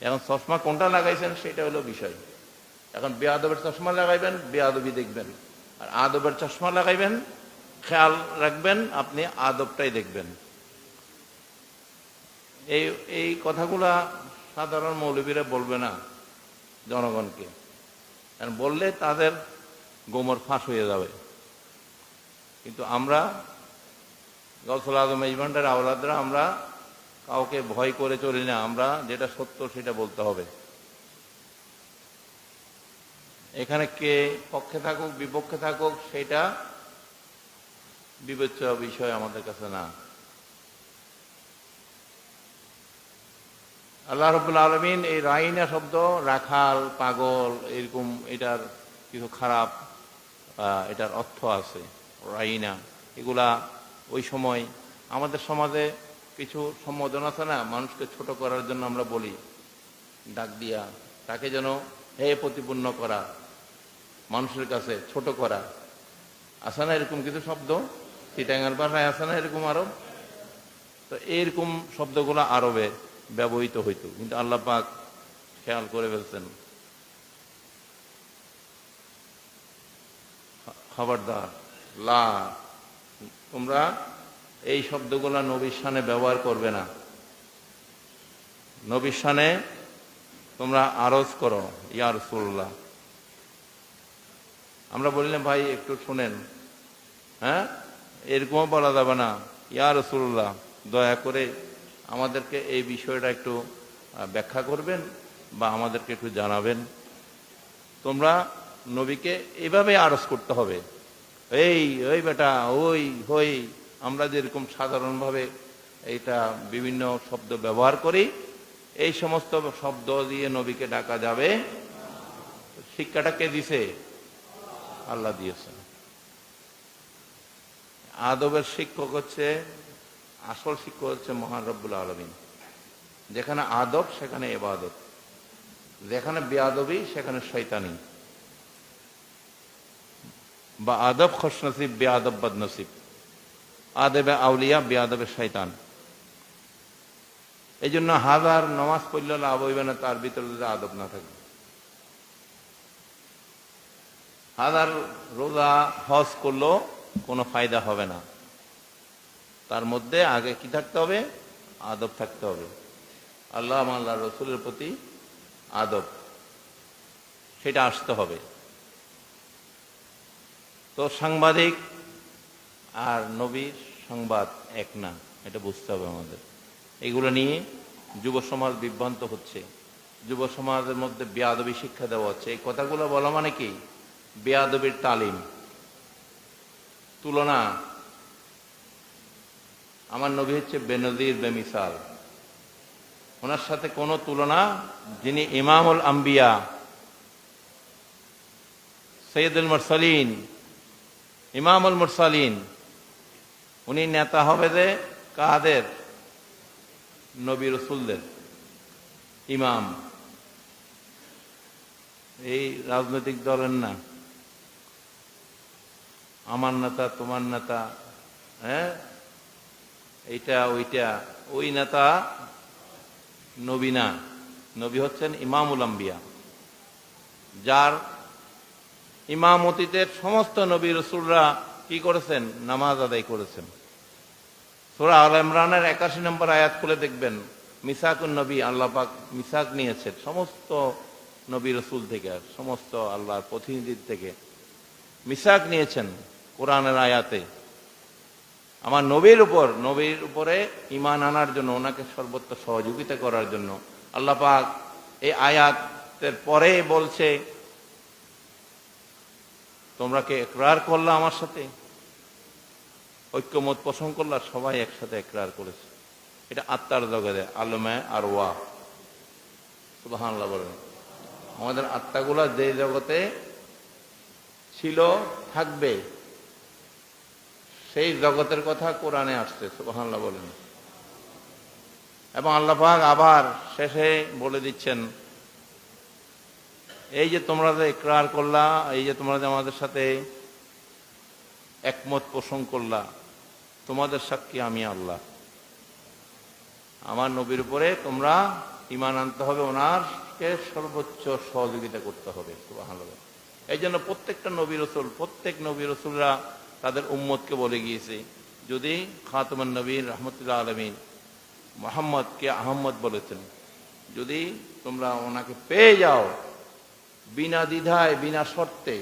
এখন চশমা কোনটা লাগাইছেন সেটা হলো বিষয়। এখন বেয়াদবের চশমা লাগাইবেন, বেয়াদবি দেখবেন, আর আদবের চশমা লাগাইবেন, খেয়াল রাখবেন আপনি আদবটাই দেখবেন। এই কথাগুলা সাধারণ মৌলবীরা বলবে না জনগণকে, কারণ বললে তাদের গোমর ফাঁস হয়ে যাবে। কিন্তু আমরা গৌসুল আজম মেজবান্ডার আওলাদরা আমরা কাউকে ভয় করে চলি না, আমরা যেটা সত্য সেটা বলতে হবে। এখানে কে পক্ষে থাকুক বিপক্ষে থাকুক সেটা বিবেচ্য বিষয় আমাদের কাছে না। আল্লাহ রাব্বুল আলামিন এই রাইনা শব্দ, রাখাল, পাগল, এরকম এটার কিছু খারাপ এটার অর্থ আছে। রাইনা এগুলা ওই সময় আমাদের সমাজে কিছু সম্বোধন আছে না, মানুষকে ছোট করার জন্য আমরা বলি, ডাক দিয়া তাকে যেন হে প্রতিপন্ন করা, মানুষের কাছে ছোট করা, আছে না এরকম কিছু শব্দ? চিটাঙ্গার ভাষায় আছে না এরকম আরব? তো এইরকম শব্দগুলো আরবে ব্যবহৃত হইতো, কিন্তু আল্লাহ পাক খেয়াল করে ফেলছেন, খবরদার, লা, তোমরা এই শব্দগুলা নবীর শানে ব্যবহার করবে না। নবীর শানে তোমরা আরজ করো, ইয়া রাসূলুল্লাহ। আমরা বললাম ভাই একটু শুনেন, হ্যাঁ, এরকমও বলা যাবে না, ইয়া রাসূলুল্লাহ দয়া করে আমাদেরকে এই বিষয়টা একটু ব্যাখ্যা করবেন বা আমাদেরকে একটু জানাবেন। তোমরা নবীকে এভাবে আরজ করতে হবে, এই ওই বেটা, ওই হই, আমরা যেরকম সাধারণভাবে এইটা বিভিন্ন শব্দ ব্যবহার করি, এই সমস্ত শব্দ দিয়ে নবীকে ডাকা যাবে। শিক্ষাটা কে দিছে? আল্লাহ দিয়েছেন। আদবের শিক্ষক হচ্ছে, আসল শিক্ষক হচ্ছে মহান রব্বুল আলামিন। যেখানে আদব সেখানে ইবাদত, যেখানে বেয়াদবি সেখানে শয়তানি। বা আদব খুশনসিব, বেয়াদব বদনসিব। আদবে আউলিয়া, বেয়াদবে শয়তান। এই জন্য হাজার নামাজ পড়লে লাভ হইবে না তার ভিতরে যদি আদব না থাকে। হাজার রোজা হজ করলেও কোনো ফায়দা হবে না, তার মধ্যে আগে কি থাকতে হবে? আদব থাকতে হবে। আল্লাহ আল্লাহ রসুলের প্রতি আদব, সেটা আসতে হবে। তো সাংবাদিক আর নবীর সংবাদ এক না, এটা বুঝতে হবে আমাদের। এগুলো নিয়ে যুব সমাজ বিভ্রান্ত হচ্ছে, যুব সমাজের মধ্যে বেয়াদবি শিক্ষা দেওয়া হচ্ছে। এই কথাগুলো বলা মানে কি? বেয়াদবির তালিম, তুলনা। আমার নবী হচ্ছে বেনজির, বেমিসাল। ওনার সাথে কোনো তুলনা, যিনি ইমামুল আম্বিয়া, সৈয়দুল মুরসালিন, ইমামুল মুরসালিন, উনি নেতা হবে যে কাদের? নবী রাসূলদের ইমাম, এই রাজনৈতিক দলের না। আমার নেতা, তোমার নেতা, হ্যাঁ, এইটা ওইটা, ওই নেতা নবী না। নবী হচ্ছেন ইমামুল আম্বিয়া, যার ইমামতিতে সমস্ত নবী রাসূলরা কি করেছেন? নামাজ আদায় করেছেন। সূরা আল ইমরানের ৮১ নম্বর আয়াত খুলে দেখবেন, মিসাকুন নবী, আল্লাহ পাক মিসাক নিয়েছেন সমস্ত নবী রাসূল থেকে, সমস্ত আল্লাহর প্রতিনিধির থেকে মিসাক নিয়েছেন কোরআনের আয়াতে। আমার নবীর উপরে ঈমান আনার জন্য, ওনাকে সর্বত্র সহযোগিতা করার জন্য আল্লাহ পাক এই আয়াতের পরে বলছে, তোমরা কি ইকরার করলা আমার সাথে, ঐক্যমত পোষণ করলা, সবাই একসাথে ইকরার করেছে। এটা আত্মার জগতে, আলমে আর ওয়া, সুবহানাল্লাহ বলেন। আমাদের আত্মাগুলা যে জগতে ছিল, থাকবে, সেই জগতের কথা কোরআনে আসছে, সুবহানাল্লাহ বলেন। এবং আল্লাহ পাক আবার শেষে বলে দিচ্ছেন, এই যে তোমরা যে ইকরার করলা, এই যে তোমরা যে আমাদের সাথে একমত পোষণ করলা, তোমাদের সাক্ষী আমি আল্লাহ। আমার নবীর উপরে তোমরা ঈমান আনতে হবে, ওনারকে সর্বোচ্চ সহযোগিতা করতে হবে, সুবহানাল্লাহ। এই জন্য প্রত্যেক নবী রাসূলরা তাদের উম্মতকে বলে গিয়েছে, যদি খাতামুন নবীন রাহমাতুল্লাহ আলামিন মুহাম্মদকে আহমদ বলেছেন, যদি তোমরা ওনাকে পেয়ে যাও বিনা দ্বিধায়, বিনা শর্তে,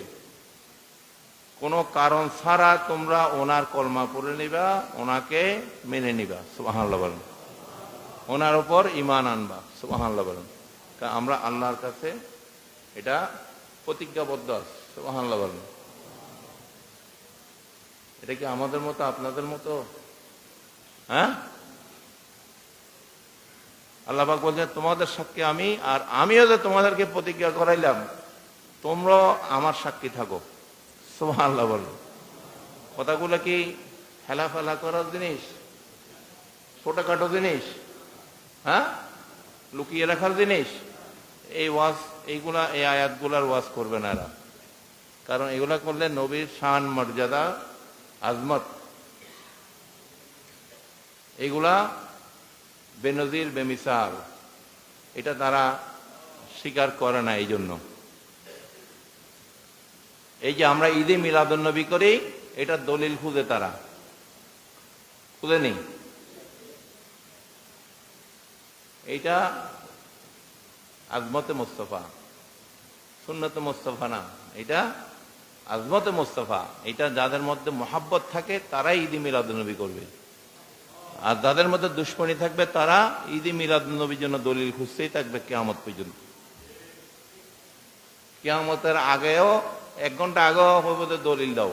কোনো কারণ ছাড়া তোমরা ওনার কলমা পড়ে নিবা, ওনাকে মেনে নিবা, সুবহানাল্লাহ বলেন, ওনার উপর ঈমান আনবা, সুবহানাল্লাহ বলেন। আমরা আল্লাহর কাছে এটা প্রতিজ্ঞাবদ্ধ আছি, সুবহানাল্লাহ বলেন। এটা কি আমাদের মতো, আপনাদের মতো? হ্যাঁ, আল্লাহ পাক বলছেন, তোমাদের সাক্ষী আমি, আর আমিও যে তোমাদেরকে প্রতিজ্ঞা করাইলাম, তোমরাও আমার সাক্ষী থাকো, সুবহানাল্লাহ বলেন। কথাগুলো কি হেলাফেলা করার জিনিস, ছোটখাটো জিনিস, হ্যাঁ, লুকিয়ে রাখার জিনিস? এই আয়াতগুলার ওয়াজ করবে না এরা, কারণ এগুলা করলে নবীর শান, মর্যাদা, আজমত, এগুলা বেনজির, বেমিসাল, এটা তারা স্বীকার করে না। এই জন্য এই যে আমরা ঈদে মিলাদুন্নবী করি, এটা দলিল খুঁজে, তারা খুঁজে নেই। এইটা আজমতে মুস্তাফা, সুন্নতে মুস্তাফা না, এটা আজমতে মুস্তাফা। এটা যাদের মধ্যে মহাব্বত থাকে তারাই ঈদে মিলাদুন্নবী করবে, আর যাদের মধ্যে দুশ্মনী থাকবে তারা ঈদে মিলাদুন্নবীর জন্য দলিল খুঁজতেই থাকবে কিয়ামত পর্যন্ত। কিয়ামতের আগেও, 1 ঘন্টা আগেও হইব দলিল দাও,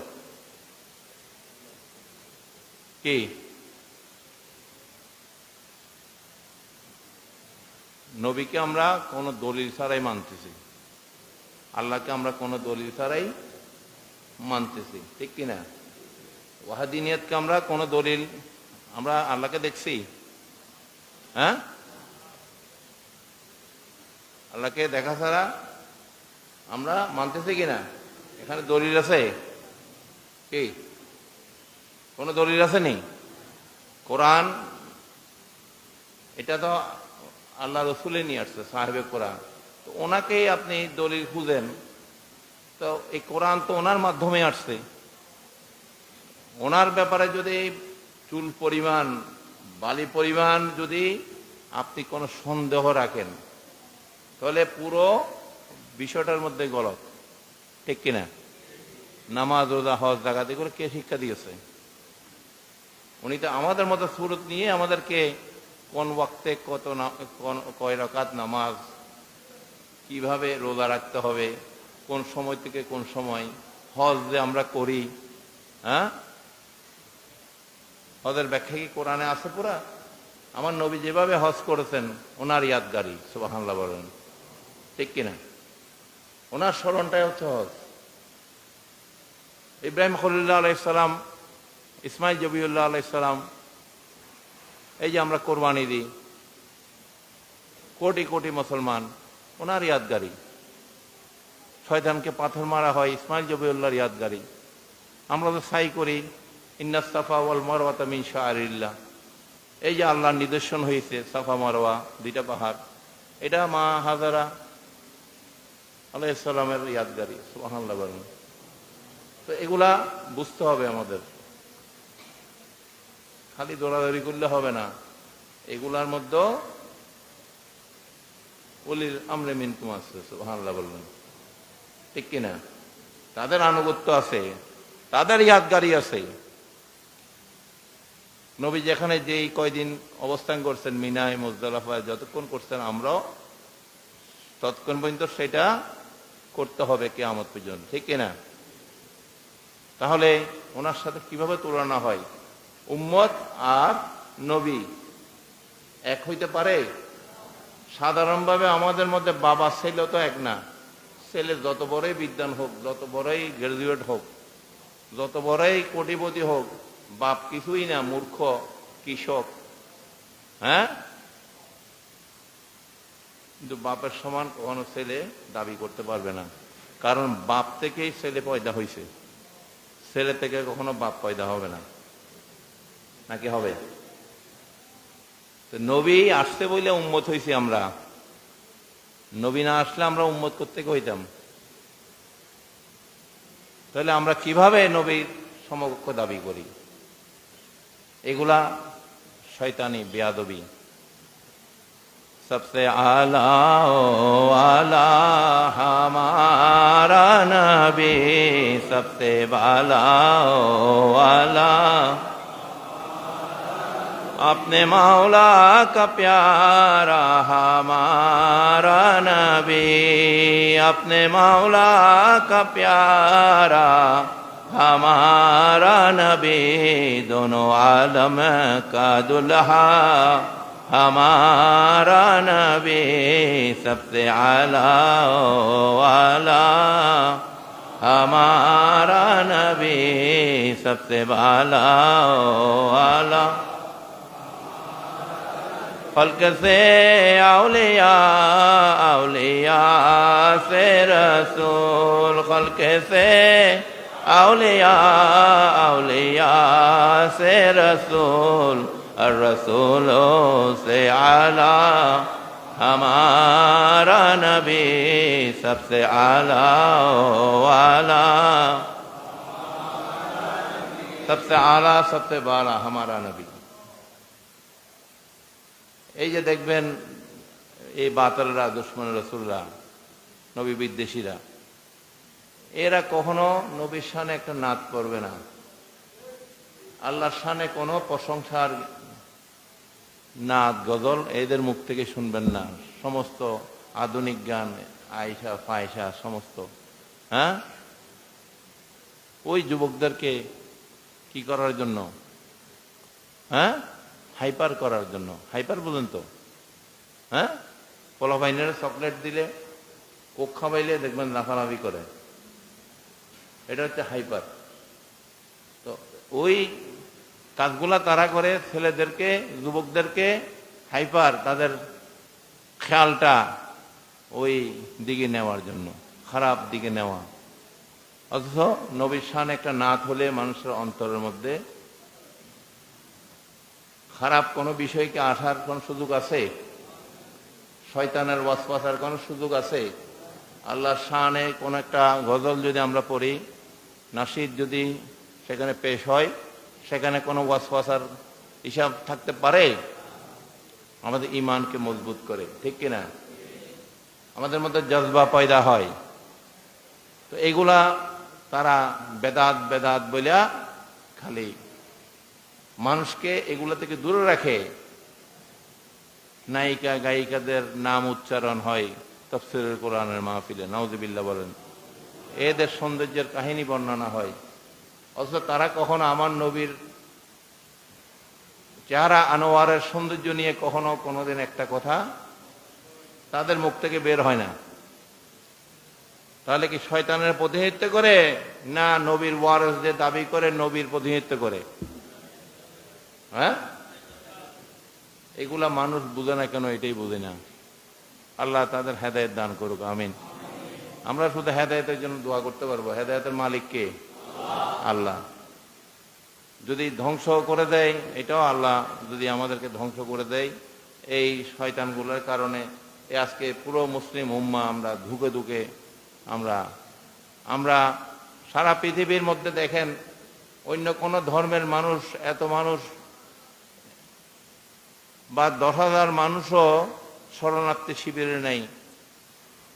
কি নবীকে আমরা কোনো দলিল ছাড়াই মানতেছি, আল্লাহকে আমরা কোনো দলিল ছাড়াই মানতেছি, ঠিক কিনা? ওয়াহাদিনিয়াতকে আমরা কোনো দলিল, আমরা আল্লাহকে দেখছি? হ্যাঁ, আল্লাহকে দেখা ছাড়া আমরা মানতেছি কিনা? এখানে দলিল আছে কি? কোনো দলিল আছে নি? কোরআন এটা তো আল্লাহ রসুলে নিয়ে আসছে, সাহেবে কোরআন, তো ওনাকেই আপনি দলিল খুঁজেন, তো এই কোরআন তো ওনার মাধ্যমে আসছে। ওনার ব্যাপারে যদি চুল পরিমাণ, বালি পরিমাণ যদি আপনি কোনো সন্দেহ রাখেন, তাহলে পুরো বিষয়টার মধ্যে গলত, ঠিক কিনা? নামাজ, রোজা, হজ, যাকাত, এগুলো কে শিক্ষা দিয়েছে? উনি তো আমাদের মতো সুরত নিয়ে আমাদেরকে কোন ওয়াক্তে কয় রাকাত নামাজ, কিভাবে রোজা রাখতে হবে, কোন সময় থেকে কোন সময়, হজ যে আমরা করি, হ্যাঁ, হজের ব্যাখ্যা কি কোরআনে আছে পুরা? আমার নবী যেভাবে হজ করেছেন ওনার ইয়াদগারি, সুবহানাল্লাহ বলেন, ঠিক কিনা? ওনার স্মরণটাই হচ্ছে হজ। ইব্রাহিম খলিলুল্লাহ আলাইহিস সালাম, ইসমাইল জবিউল্লাহ আলাইহিস সালাম, এই যে আমরা কোরবানি দিই, কোটি কোটি মুসলমান, ওনার ইয়াদগারি। শয়তানকে পাথর মারা হয়, ইসমাইল জবিউল্লাহর ইয়াদগারি। আমরা তো সাই করি, ইন্নাস সাফা ওয়াল মারওয়াতা মিন শাআরিল্লাহ, এই যে আল্লাহর নিদর্শন হয়েছে সাফা মারওয়া, দুইটা পাহাড়, এটা মা হাজারা আলাইহিস সালামের ইয়াদগারি, সুবহানাল্লাহ বলেন। তো এগুলা বুঝতে হবে আমাদের, খালি দৌড়াদৌড়ি করলে হবে না। এগুলার মধ্যে ওলিল আমরে মিনকুম আছে, সুবহানাল্লাহ বললেন, ঠিক কিনা? তাদের আনুগত্য আছে, তাদের ইয়াদগারি আছে। নবী যেখানে যেই কয়দিন অবস্থান করছেন, মিনায় মুজদালিফায় যতক্ষণ করছেন, আমরাও ততক্ষণ পর্যন্ত সেটা করতে হবে কিয়ামত পর্যন্ত, ঠিক কিনা? তাহলে ওনার সাথে কিভাবে তুলনা হয়? উম্মত আর নবী এক হইতে পারে? সাধারণভাবে আমাদের মধ্যে বাবা ছেলে তো এক না। ছেলে যত বড়ই বিদ্বান হোক, যত বড়ই গ্রাজুয়েট হোক, যত বড়ই কোটিপতি হোক, বাপ কিছুই না, মূর্খ কৃষক। হ্যাঁ, কিন্তু বাপের সমান কখনো ছেলে দাবি করতে পারবে না, কারণ বাপ থেকেই ছেলে পয়দা হয়েছে, ছেলে থেকে কখনো বাপ পয়দা হবে না। নাকি হবে? তো নবী আসতে বলে উম্মত হয়েছি আমরা, নবী না আসলে আমরা উম্মত করতে হইতাম। তাহলে আমরা কিভাবে নবীর সমকক্ষ দাবি করি? এগুলা শয়তানি বেয়াদবি। सबसे आला ओ आला हमारा नबी, सबसे बाला ओ आला अपने मौला का प्यारा हमारा नबी, अपने मौला का प्यारा हमारा नबी, दोनों आलम का दुल्हा हमारा नबी, सबसे आला वाला हमारा नबी, सबसे बाला वाला। खल्क से औलिया, औलिया से रसूल, खल्क से औलिया, औलिया से रसूल, रसूलों से आला हमारा नबी, सबसे आला वाला, सबसे आला सबसे बाला हमारा नबी। এই যে দেখবেন এই বাতালরা, দুশ্মন রাসূলরা, নবী বিদ্বেষীরা, এরা কখনো নবীর শানে একটা নাত করবে না, আল্লাহর শানে কোনো প্রশংসার নাত গজল এদের মুখ থেকে শুনবেন না। সমস্ত আধুনিক গান, আয়েশা ফায়েশা সমস্ত, হ্যাঁ, ওই যুবকদেরকে কি করার জন্য? হ্যাঁ, হাইপার করার জন্য। হাইপার বলেন তো? হ্যাঁ, পোলাপাইনের চকলেট দিলে, কোক খাওয়াইলে দেখবেন লাফালাফি করে, এটা হচ্ছে হাইপার। তো ওই কাজগুলা তারা করে ছেলেদেরকে, যুবকদেরকে হাইপার, তাদের খেয়ালটা ওই দিকে নেওয়ার জন্য, খারাপ দিকে নেওয়া। অথচ নবীর শান একটা নাত হলে মানুষের অন্তরের মধ্যে খারাপ কোনো বিষয়কে আসার কোন সুযোগ আছে? শয়তানের ওয়াসওয়াসার কোন সুযোগ আছে? আল্লাহর শানে কোন একটা গজল যদি আমরা পড়ি, নাশিদ যদি সেখানে পেশ হয়, সেখানে কোনো ওয়াসওয়াসার হিসাব থাকতে পারে? আমাদের ঈমানকে মজবুত করে, ঠিক কিনা? আমাদের মধ্যে জজবা পয়দা হয়। তো এগুলা তারা বেদাত বেদাত বলিয়া খালি মানুষকে এগুলা থেকে দূরে রাখে। নায়িকা গায়িকাদের নাম উচ্চারণ হয় তাফসীরুল কোরআনের মাহফিলে, নাউযুবিল্লাহ বলেন, এদের সৌন্দর্যের কাহিনী বর্ণনা হয়। অথচ তারা কখনো আমার নবীর চেহারা আনোয়ারের সৌন্দর্য নিয়ে কোনোদিন একটা কথা তাদের মুখ থেকে বের হয় না। তাহলে কি শয়তানের প্রতিনিধিত্ব করে না নবীর ওয়ারিস যে দাবি করে নবীর প্রতিনিধিত্ব করে? হ্যাঁ, এগুলা মানুষ বুঝে না কেন এটাই বুঝে না। আল্লাহ তাদের হেদায়েত দান করুক, আমিন। আমরা শুধু হেদায়েতের জন্য দোয়া করতে পারবো। হেদায়েতের মালিক কে? আল্লাহ। যদি ধ্বংস করে দেয় এটাও আল্লাহ, যদি আমাদেরকে ধ্বংস করে দেয় এই শয়তানগুলোর কারণে আজকে পুরো মুসলিম উম্মাহ আমরা ধুকে ধুকে আমরা সারা পৃথিবীর মধ্যে দেখেন অন্য কোন ধর্মের মানুষ এত মানুষ বা 10,000 মানুষও শরণার্থী শিবিরে নেই।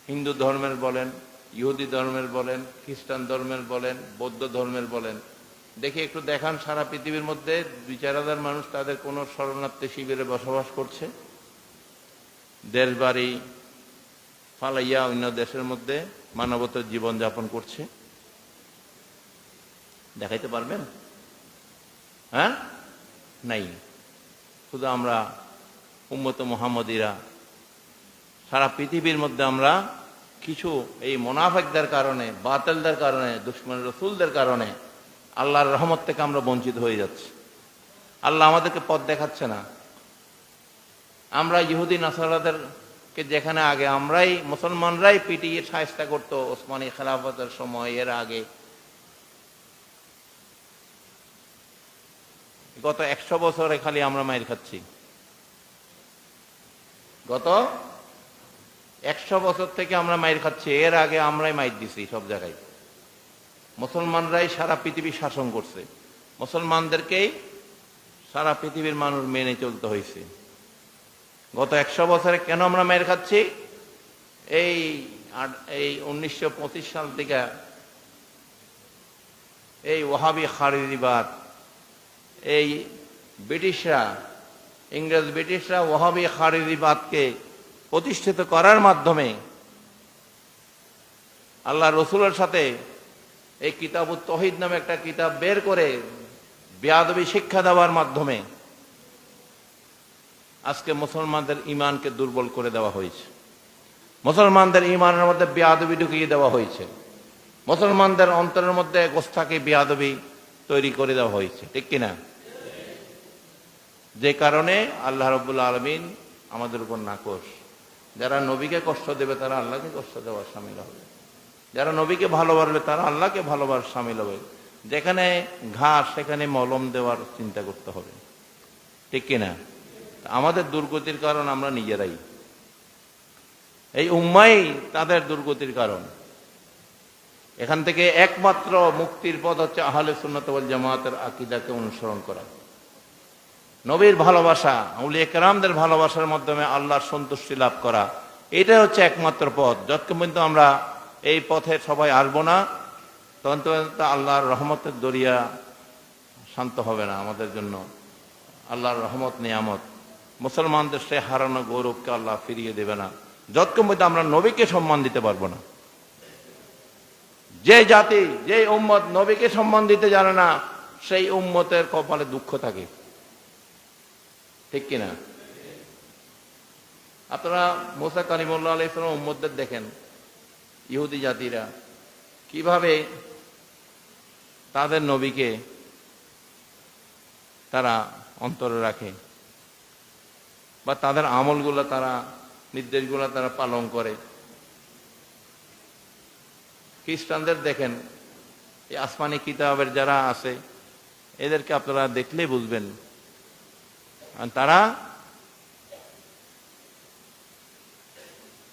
হিন্দু ধর্মের বলেন, ইহুদি ধর্মের বলেন, খ্রিস্টান ধর্মের বলেন, বৌদ্ধ ধর্মের বলেন, দেখি একটু দেখান সারা পৃথিবীর মধ্যে 2-4 হাজার মানুষ তাদের কোন শরণার্থী শিবিরে বসবাস করছে, দেশ বাড়ি ফালাইয়া অন্য দেশের মধ্যে মানবতার জীবন যাপন করছে? দেখাইতে পারবেন? হ্যাঁ, নাই। শুধু আমরা উম্মত মুহাম্মদীরা সারা পৃথিবীর মধ্যে আমরা কিছু এই মুনাফিকদের কারণে, বাতিলদের কারণে, দুশমন রাসূলদের কারণে আল্লাহর রহমত থেকে আমরা বঞ্চিত হয়ে যাচ্ছি। আল্লাহ আমাদেরকে পথ দেখাচ্ছে না। আমরা ইহুদি নাসারাদেরকে যেখানে আগে আমরাই মুসলমানরাই পিটিয়ে শায়েস্তা করতো ওসমানী খেলাফতের সময়, এর আগে গত 100 বছরে খালি আমরা মাইর খাচ্ছি। গত 100 বছর থেকে আমরা মাইর খাচ্ছি। এর আগে আমরাই মাইর দিছি সব জায়গায়। মুসলমানরাই সারা পৃথিবী শাসন করছে, মুসলমানদেরকেই সারা পৃথিবীর মানুষ মেনে চলতে হয়েছে। গত 100 বছরে কেন আমরা মাইর খাচ্ছি? এই 1925 সাল থেকে এই ওয়াহাবি খারিজিবাদ, এই ব্রিটিশরা, ইংরেজ ব্রিটিশরা ওয়াহাবি খারিজিবাদকে প্রতিষ্ঠিত করার মাধ্যমে আল্লাহ রসুলের সাথে এই কিতাবুত তৌহিদ নামে একটা কিতাব বের করে বেয়াদবি শিক্ষা দেওয়ার মাধ্যমে আজকে মুসলমানদের ঈমানকে দুর্বল করে দেওয়া হয়েছে। মুসলমানদের ঈমানের মধ্যে বেয়াদবি ঢুকিয়ে দেওয়া হয়েছে। মুসলমানদের অন্তরের মধ্যে গোস্তাকি বেয়াদবি তৈরি করে দেওয়া হয়েছে, ঠিক কিনা? যে কারণে আল্লাহ রাব্বুল আলামিন আমাদের উপর নাকশ। যারা নবীকে কষ্ট দেবে তারা আল্লাহকে কষ্ট দেওয়ার শামিল হবে, যারা নবীকে ভালোবাসবে তারা আল্লাহকে ভালোবাসার শামিল হবে। যেখানে ঘাস সেখানে মলম দেওয়ার চিন্তা করতে হবে, ঠিক কিনা? আমাদের দুর্গতির কারণ আমরা নিজেরাই, এই উম্মাই তাদের দুর্গতির কারণ। এখান থেকে একমাত্র মুক্তির পথ হচ্ছে আহলে সুন্নাত ওয়াল জামাতের আকীদাকে অনুসরণ করা, নবীর ভালোবাসা, আউলিয়া কেরামদের ভালোবাসার মাধ্যমে আল্লাহর সন্তুষ্টি লাভ করা। এটাই হচ্ছে একমাত্র পথ। যতক্ষণ পর্যন্ত আমরা এই পথে সবাই আসবো না, তখন পর্যন্ত আল্লাহর রহমতের দরিয়া শান্ত হবে না আমাদের জন্য। আল্লাহর রহমত নিয়ামত মুসলমানদের সে হারানো গৌরবকে আল্লাহ ফিরিয়ে দেবে না যতক্ষণ পর্যন্ত আমরা নবীকে সম্মান দিতে পারবো না। যে জাতি, যে উম্মত নবীকে সম্মান দিতে জানে না, সেই উম্মতের কপালে দুঃখ থাকে, ঠিক কিনা? আপনারা মুসা কালিমুল্লাহ আলাইহিস সালাম উম্মতদের দেখেন, ইহুদি জাতিরা কিভাবে তাদের নবীকে তারা অন্তরে রাখে বা তাদের আমলগুলো, তারা নির্দেশগুলো তারা পালন করে। খ্রিস্টানদের দেখেন, এই আসমানি কিতাবের যারা আছে এদেরকে আপনারা দেখলেই বুঝবেন, তারা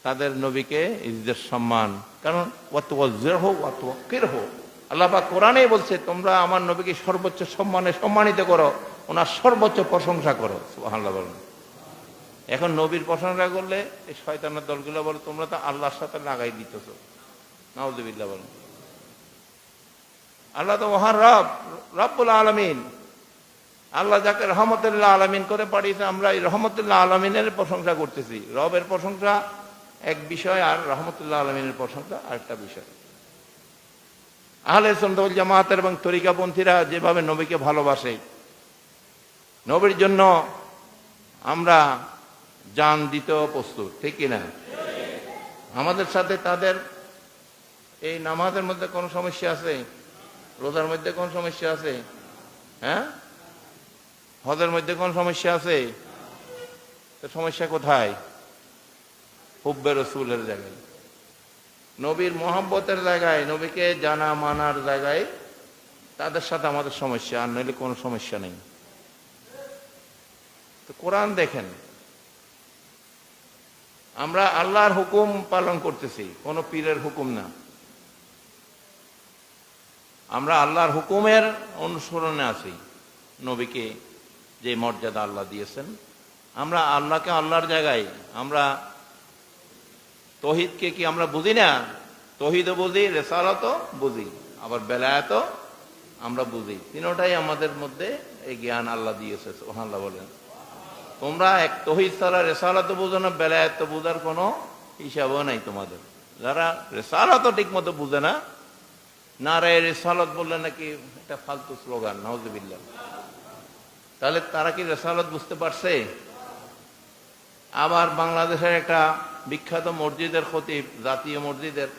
তাদের নবীকে ইজ্জত সম্মান, কারণ আল্লাহ পাক কোরআনে বলছে তোমরা আমার নবীকে সর্বোচ্চ সম্মানে সম্মানিত করো, ওনার সর্বোচ্চ প্রশংসা করো। সুবহানাল্লাহ বলেন। এখন নবীর প্রশংসা করলে এই শয়তানের দলগুলো বলে তোমরা তো আল্লাহর সাথে লাগাই দিতেছো। নাউযুবিল্লাহ বলেন। আল্লাহ তো মহান রব, রব্বুল আলামিন। আল্লাহ যাকে রহমতুল্লাহ আলামিন করে পাঠিয়েছে, আমরা এই রহমতুল্লাহ আলামিনের প্রশংসা করতেছি। রবের প্রশংসা এক বিষয়, আর রহমতুল্লাহ আলামিনের প্রশংসা আরেকটা বিষয়। আহলে সুন্নাত ওয়াল জামাতের এবং তরিকাপন্থীরা যেভাবে নবীকে ভালোবাসে, নবীর জন্য আমরা জান দিতেও প্রস্তুত, ঠিক কিনা? আমাদের সাথে তাদের এই নামাজের মধ্যে কোনো সমস্যা আছে? রোজার মধ্যে কোন সমস্যা আছে? হ্যাঁ, হজের মধ্যে কোন সমস্যা আছে? তো সমস্যা কোথায়? হুব্বে রসুলের জায়গায়, নবীর মোহাব্বতের জায়গায়, নবীকে জানা মানার জায়গায় তাদের সাথে আমাদের সমস্যা, আর নইলে কোনো সমস্যা নেই। তো কোরআন দেখেন, আমরা আল্লাহর হুকুম পালন করতেছি, কোনো পীরের হুকুম না। আমরা আল্লাহর হুকুমের অনুসরণে আছি। নবীকে যে মর্যাদা আল্লাহ দিয়েছেন, আমরা আল্লাহকে আল্লাহর জায়গায়, আমরা তৌহিদকে কি আমরা বুঝি না? তৌহিদও বুঝি, রিসালাতও বুঝি, আবার বেলায়েতও আমরা বুঝি। তিনটাই আমাদের মধ্যে এই জ্ঞান আল্লাহ দিয়েছে। সুবহানাল্লাহ বলেন। তোমরা এক তৌহিদ ছাড়া রিসালাতও বুঝো না, বেলায়েত বুঝার কোনো হিসাবও নাই তোমাদের। যারা রিসালাতও ঠিক মতো বুঝে না, নারায়ে রিসালাত বললে নাকি একটা ফালতু স্লোগান, নাউজুবিল্লাহ। তাহলে তারা কি রিসালাত বুঝতে পারছে? আবার বাংলাদেশের একটা বিখ্যাত মসজিদের খতিব, জাতীয় মসজিদের,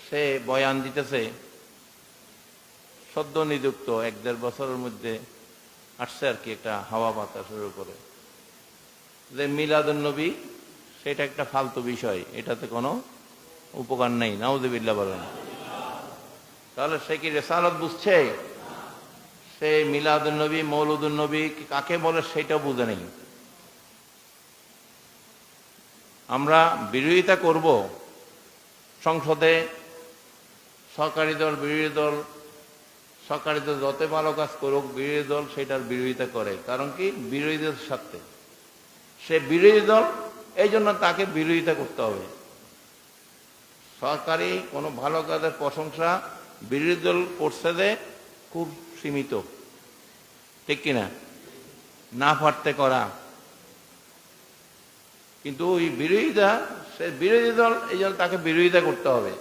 সে বয়ান দিতেছে, সদ্য নিযুক্ত 1-1.5 বছরের মধ্যে আসছে আর কি, একটা হাওয়া বাতাস শুরু করে, যে মিলাদুন নবী সেটা একটা ফালতু বিষয়, এটাতে কোনো উপকার নেই। নাউজুবিল্লাহ বলেন। তাহলে সে কি রিসালাত বুঝছে? সে মিলাদুন নবী, মৌলুদুন নবী কাকে বলে সেটাও বুঝে নেই। আমরা বিরোধিতা করব সংসদে, সরকারি দল বিরোধী দল, সরকারি দল যত ভালো কাজ করুক, বিরোধী দল সেটার বিরোধিতা করে। কারণ কি? বিরোধীদের স্বার্থে। সে বিরোধী দল, এই জন্য তাকে বিরোধিতা করতে হবে। সরকারি কোনো ভালো কাজের প্রশংসা বিরোধী দল করছে যে খুব সীমিত, ঠিক কিনা? না পারতে করা। কিন্তু ওই বিরোধিতা, সে বিরোধী দল, এই জন্য তাকে বিরোধিতা করতে হবে।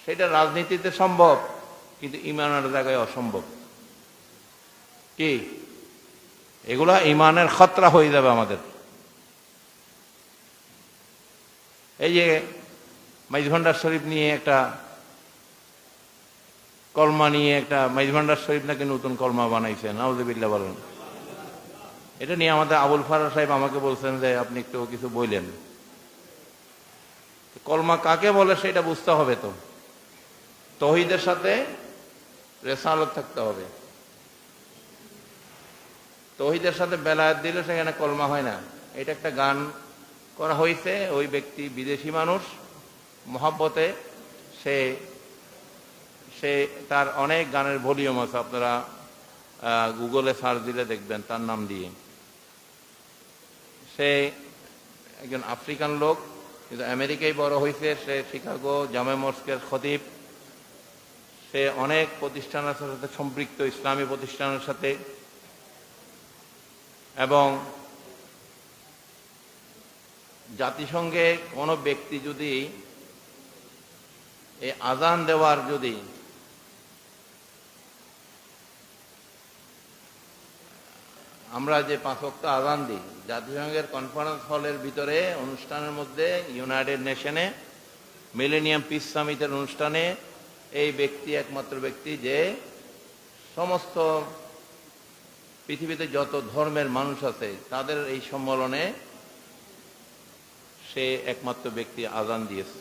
সেটা রাজনীতিতে সম্ভব, কিন্তু ইমানের জায়গায় অসম্ভব। কি? এগুলা ইমানের খতরা হয়ে যাবে আমাদের। এই যে মাইজভান্ডার শরীফ নিয়ে একটা কলমা নিয়ে, একটা মাইজভান্ডার শরীফ নাকি নতুন কলমা বানাইছে, নাউজুবিল্লাহ বলেন। এটা নিয়ে আমাদের আবুল ফারাজ সাহেব আমাকে বলছেন যে আপনি একটু কিছু বললেন। কলমা কাকে বলে সেটা বুঝতে হবে। তো তৌহিদের সাথে রিসালাত থাকতে হবে। তৌহিদের সাথে বেলায়েত দিলে সেখানে কলমা হয় না। এটা একটা গান করা হয়েছে, ওই ব্যক্তি বিদেশি মানুষ, মহাব্বতে সে তার অনেক গানের ভলিউম আছে, আপনারা গুগলে সার্চ দিলে দেখবেন তার নাম দিয়ে। সে একজন আফ্রিকান লোক, কিন্তু আমেরিকায় বড় হয়েছে। সে শিকাগো জামে মস্কের খতিব। সে অনেক প্রতিষ্ঠানের সাথে সম্পৃক্ত, ইসলামী প্রতিষ্ঠানের সাথে। এবং জাতিসংঘে কোনো ব্যক্তি যদি এই আজান দেওয়ার, যদি আমরা যে 5 ওয়াক্ত আজান দিই, জাতিসংঘের কনফারেন্স হলের ভিতরে অনুষ্ঠানের মধ্যে, ইউনাইটেড নেশনে মিলেনিয়াম পিস সামিটের অনুষ্ঠানে, এই ব্যক্তি একমাত্র ব্যক্তি যে সমস্ত পৃথিবীতে যত ধর্মের মানুষ আছে তাদের এই সম্মেলনে সে একমাত্র ব্যক্তি আজান দিয়েছে।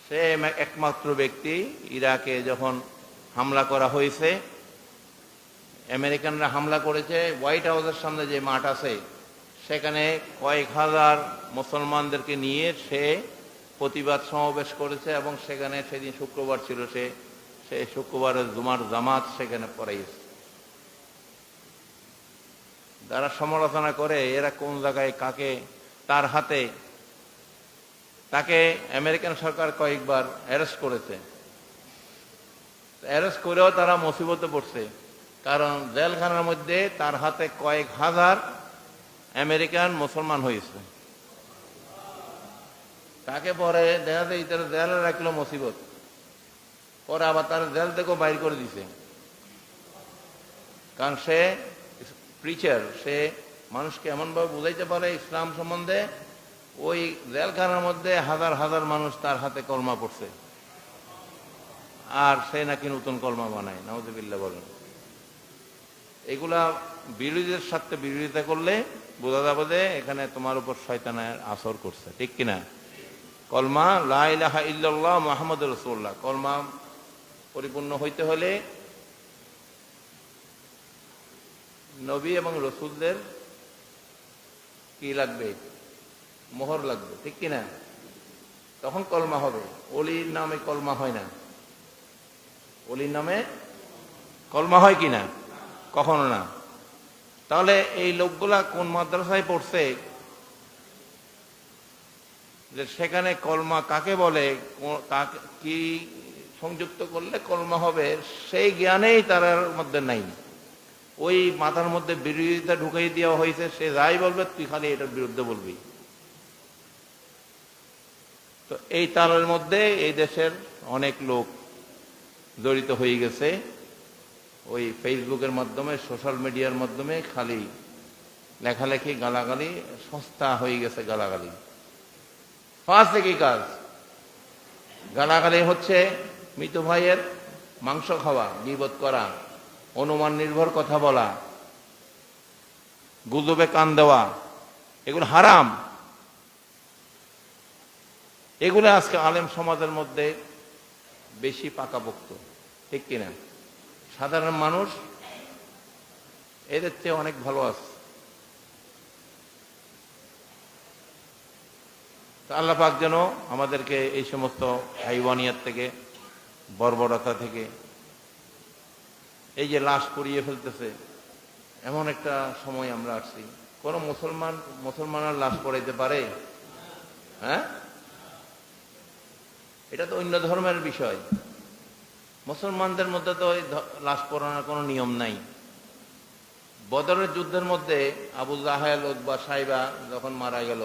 সে একমাত্র ব্যক্তি। ইরাকে যখন হামলা করা হয়েছে, আমেরিকানরা হামলা করেছে, হোয়াইট হাউসের সামনে যে মাঠ আছে সেখানে কয়েক হাজার মুসলমানদেরকে নিয়ে সে প্রতিবাদ সমাবেশ করেছে। এবং সেখানে সেদিন শুক্রবার ছিল, সে শুক্রবারের জুমার জামাত সেখানে পড়াইছে। যারা সমালোচনা করে এরা কোন জায়গায় কাকে, তার হাতে, তাকে আমেরিকান সরকার কয়েকবার অ্যারেস্ট করেছে। অ্যারেস্ট করেও তারা মুসিবতে পড়ছে, কারণ জেলখানার মধ্যে তার হাতে কয়েক হাজার আমেরিকান মুসলমান হয়েছে। তাকে পরে দেখা যায় তারা জেলে রাখলো মুসিবত। পরে আবার তার জেল থেকেও বাইর করে দিছে, কারণ সে প্রিচার, সে মানুষকে এমনভাবে বুঝাইতে পারে ইসলাম সম্বন্ধে, ওই জেলখানার মধ্যে হাজার হাজার মানুষ তার হাতে কলমা পড়ছে, আর সে নাকি নতুন কলমা বানায়। নাউজুবিল্লাহ বলেন। এগুলা বিরোধীদের সাথে বিরোধিতা করলে বোঝা যাবে যে এখানে তোমার উপর শয়তানের আসর করছে, ঠিক কিনা? কলমা লা ইলাহা ইল্লাল্লাহ মুহাম্মাদুর রাসূলুল্লাহ, কলমা পরিপূর্ণ হইতে হলে নবী এবং রসুলদের কি লাগবে? মোহর লাগবে, ঠিক কিনা? তখন কলমা হবে। অলির নামে কলমা হয় না। অলির নামে কলমা হয় কিনা? কখনো না। তাহলে এই লোকগুলা কোন মাদ্রাসায় পড়ছে যে সেখানে কলমা কাকে বলে, কি সংযুক্ত করলে কলমা হবে, সেই জ্ঞানেই তার মধ্যে নাই। ওই মাথার মধ্যে বিরোধিতা ঢুকাই দেওয়া হয়েছে, সে যাই বলবে তুই খালি এটার বিরুদ্ধে বলবি। তো এই তালের মধ্যে এই দেশের অনেক লোক জড়িত হয়ে গেছে। ওই ফেসবুকের মাধ্যমে, সোশ্যাল মিডিয়ার মাধ্যমে খালি লেখালেখি, গালাগালি, সস্তা হয়ে গেছে গালাগালি। ফার্স্ট কি কাজ? গালাগালি হচ্ছে মৃত ভাইয়ের মাংস খাওয়া, গীবত করা, অনুমান নির্ভর কথা বলা, গুজবে কান দেওয়া, এগুলো হারাম। এগুলো আজকে আলেম সমাজের মধ্যে বেশি পাকাপোক্ত, ঠিক কিনা? সাধারণ মানুষ এদের চেয়ে অনেক ভালো আছে। আল্লাহ পাক যেন আমাদেরকে এই সমস্ত হাইওয়ানিয়াত থেকে, বর্বরতা থেকে, এই যে লাশ পুড়িয়ে ফেলতেছে, এমন একটা সময় আমরা আসছি। কোন মুসলমানের লাশ পড়াইতে পারে? হ্যাঁ, এটা তো অন্য ধর্মের বিষয়। মুসলমানদের মধ্যে তো ওই লাশ পড়ানোর কোনো নিয়ম নাই। বদরের যুদ্ধের মধ্যে আবু জাহেল, উতবা, সাইবা যখন মারা গেল,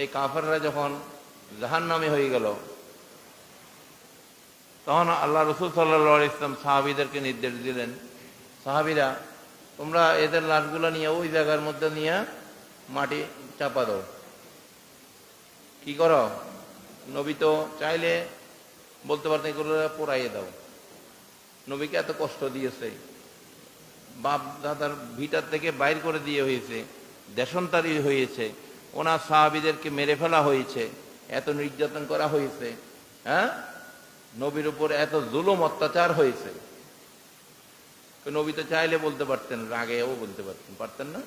এই কাফেররা যখন জাহান্নামী হয়ে গেল, তখন আল্লাহ রসুল সাল্লাল্লাহু আলাইহি ওয়াসাল্লাম সাহাবীদেরকে নির্দেশ দিলেন, সাহাবীরা তোমরা এদের লাশগুলো নিয়ে ওই জায়গার মধ্যে নিয়ে মাটি চাপা দাও। কি করো? নবী তো চাইলে বলতে পারতেন এগুলো পোড়াইয়ে দাও। নবীকে এত কষ্ট দিয়েছে, বাপ দাদার ভিটার থেকে বাইর করে দিয়ে হয়েছে, দেশান্তরী হয়েছে, ওনার সাহাবীদেরকে মেরে ফেলা হয়েছে, এত নির্যাতন করা হয়েছে, হ্যাঁ, নবীর উপর এত জুলুম অত্যাচার হয়েছে। নবী তো চাইলে বলতে পারতেন, রাগেও বলতে পারতেন না।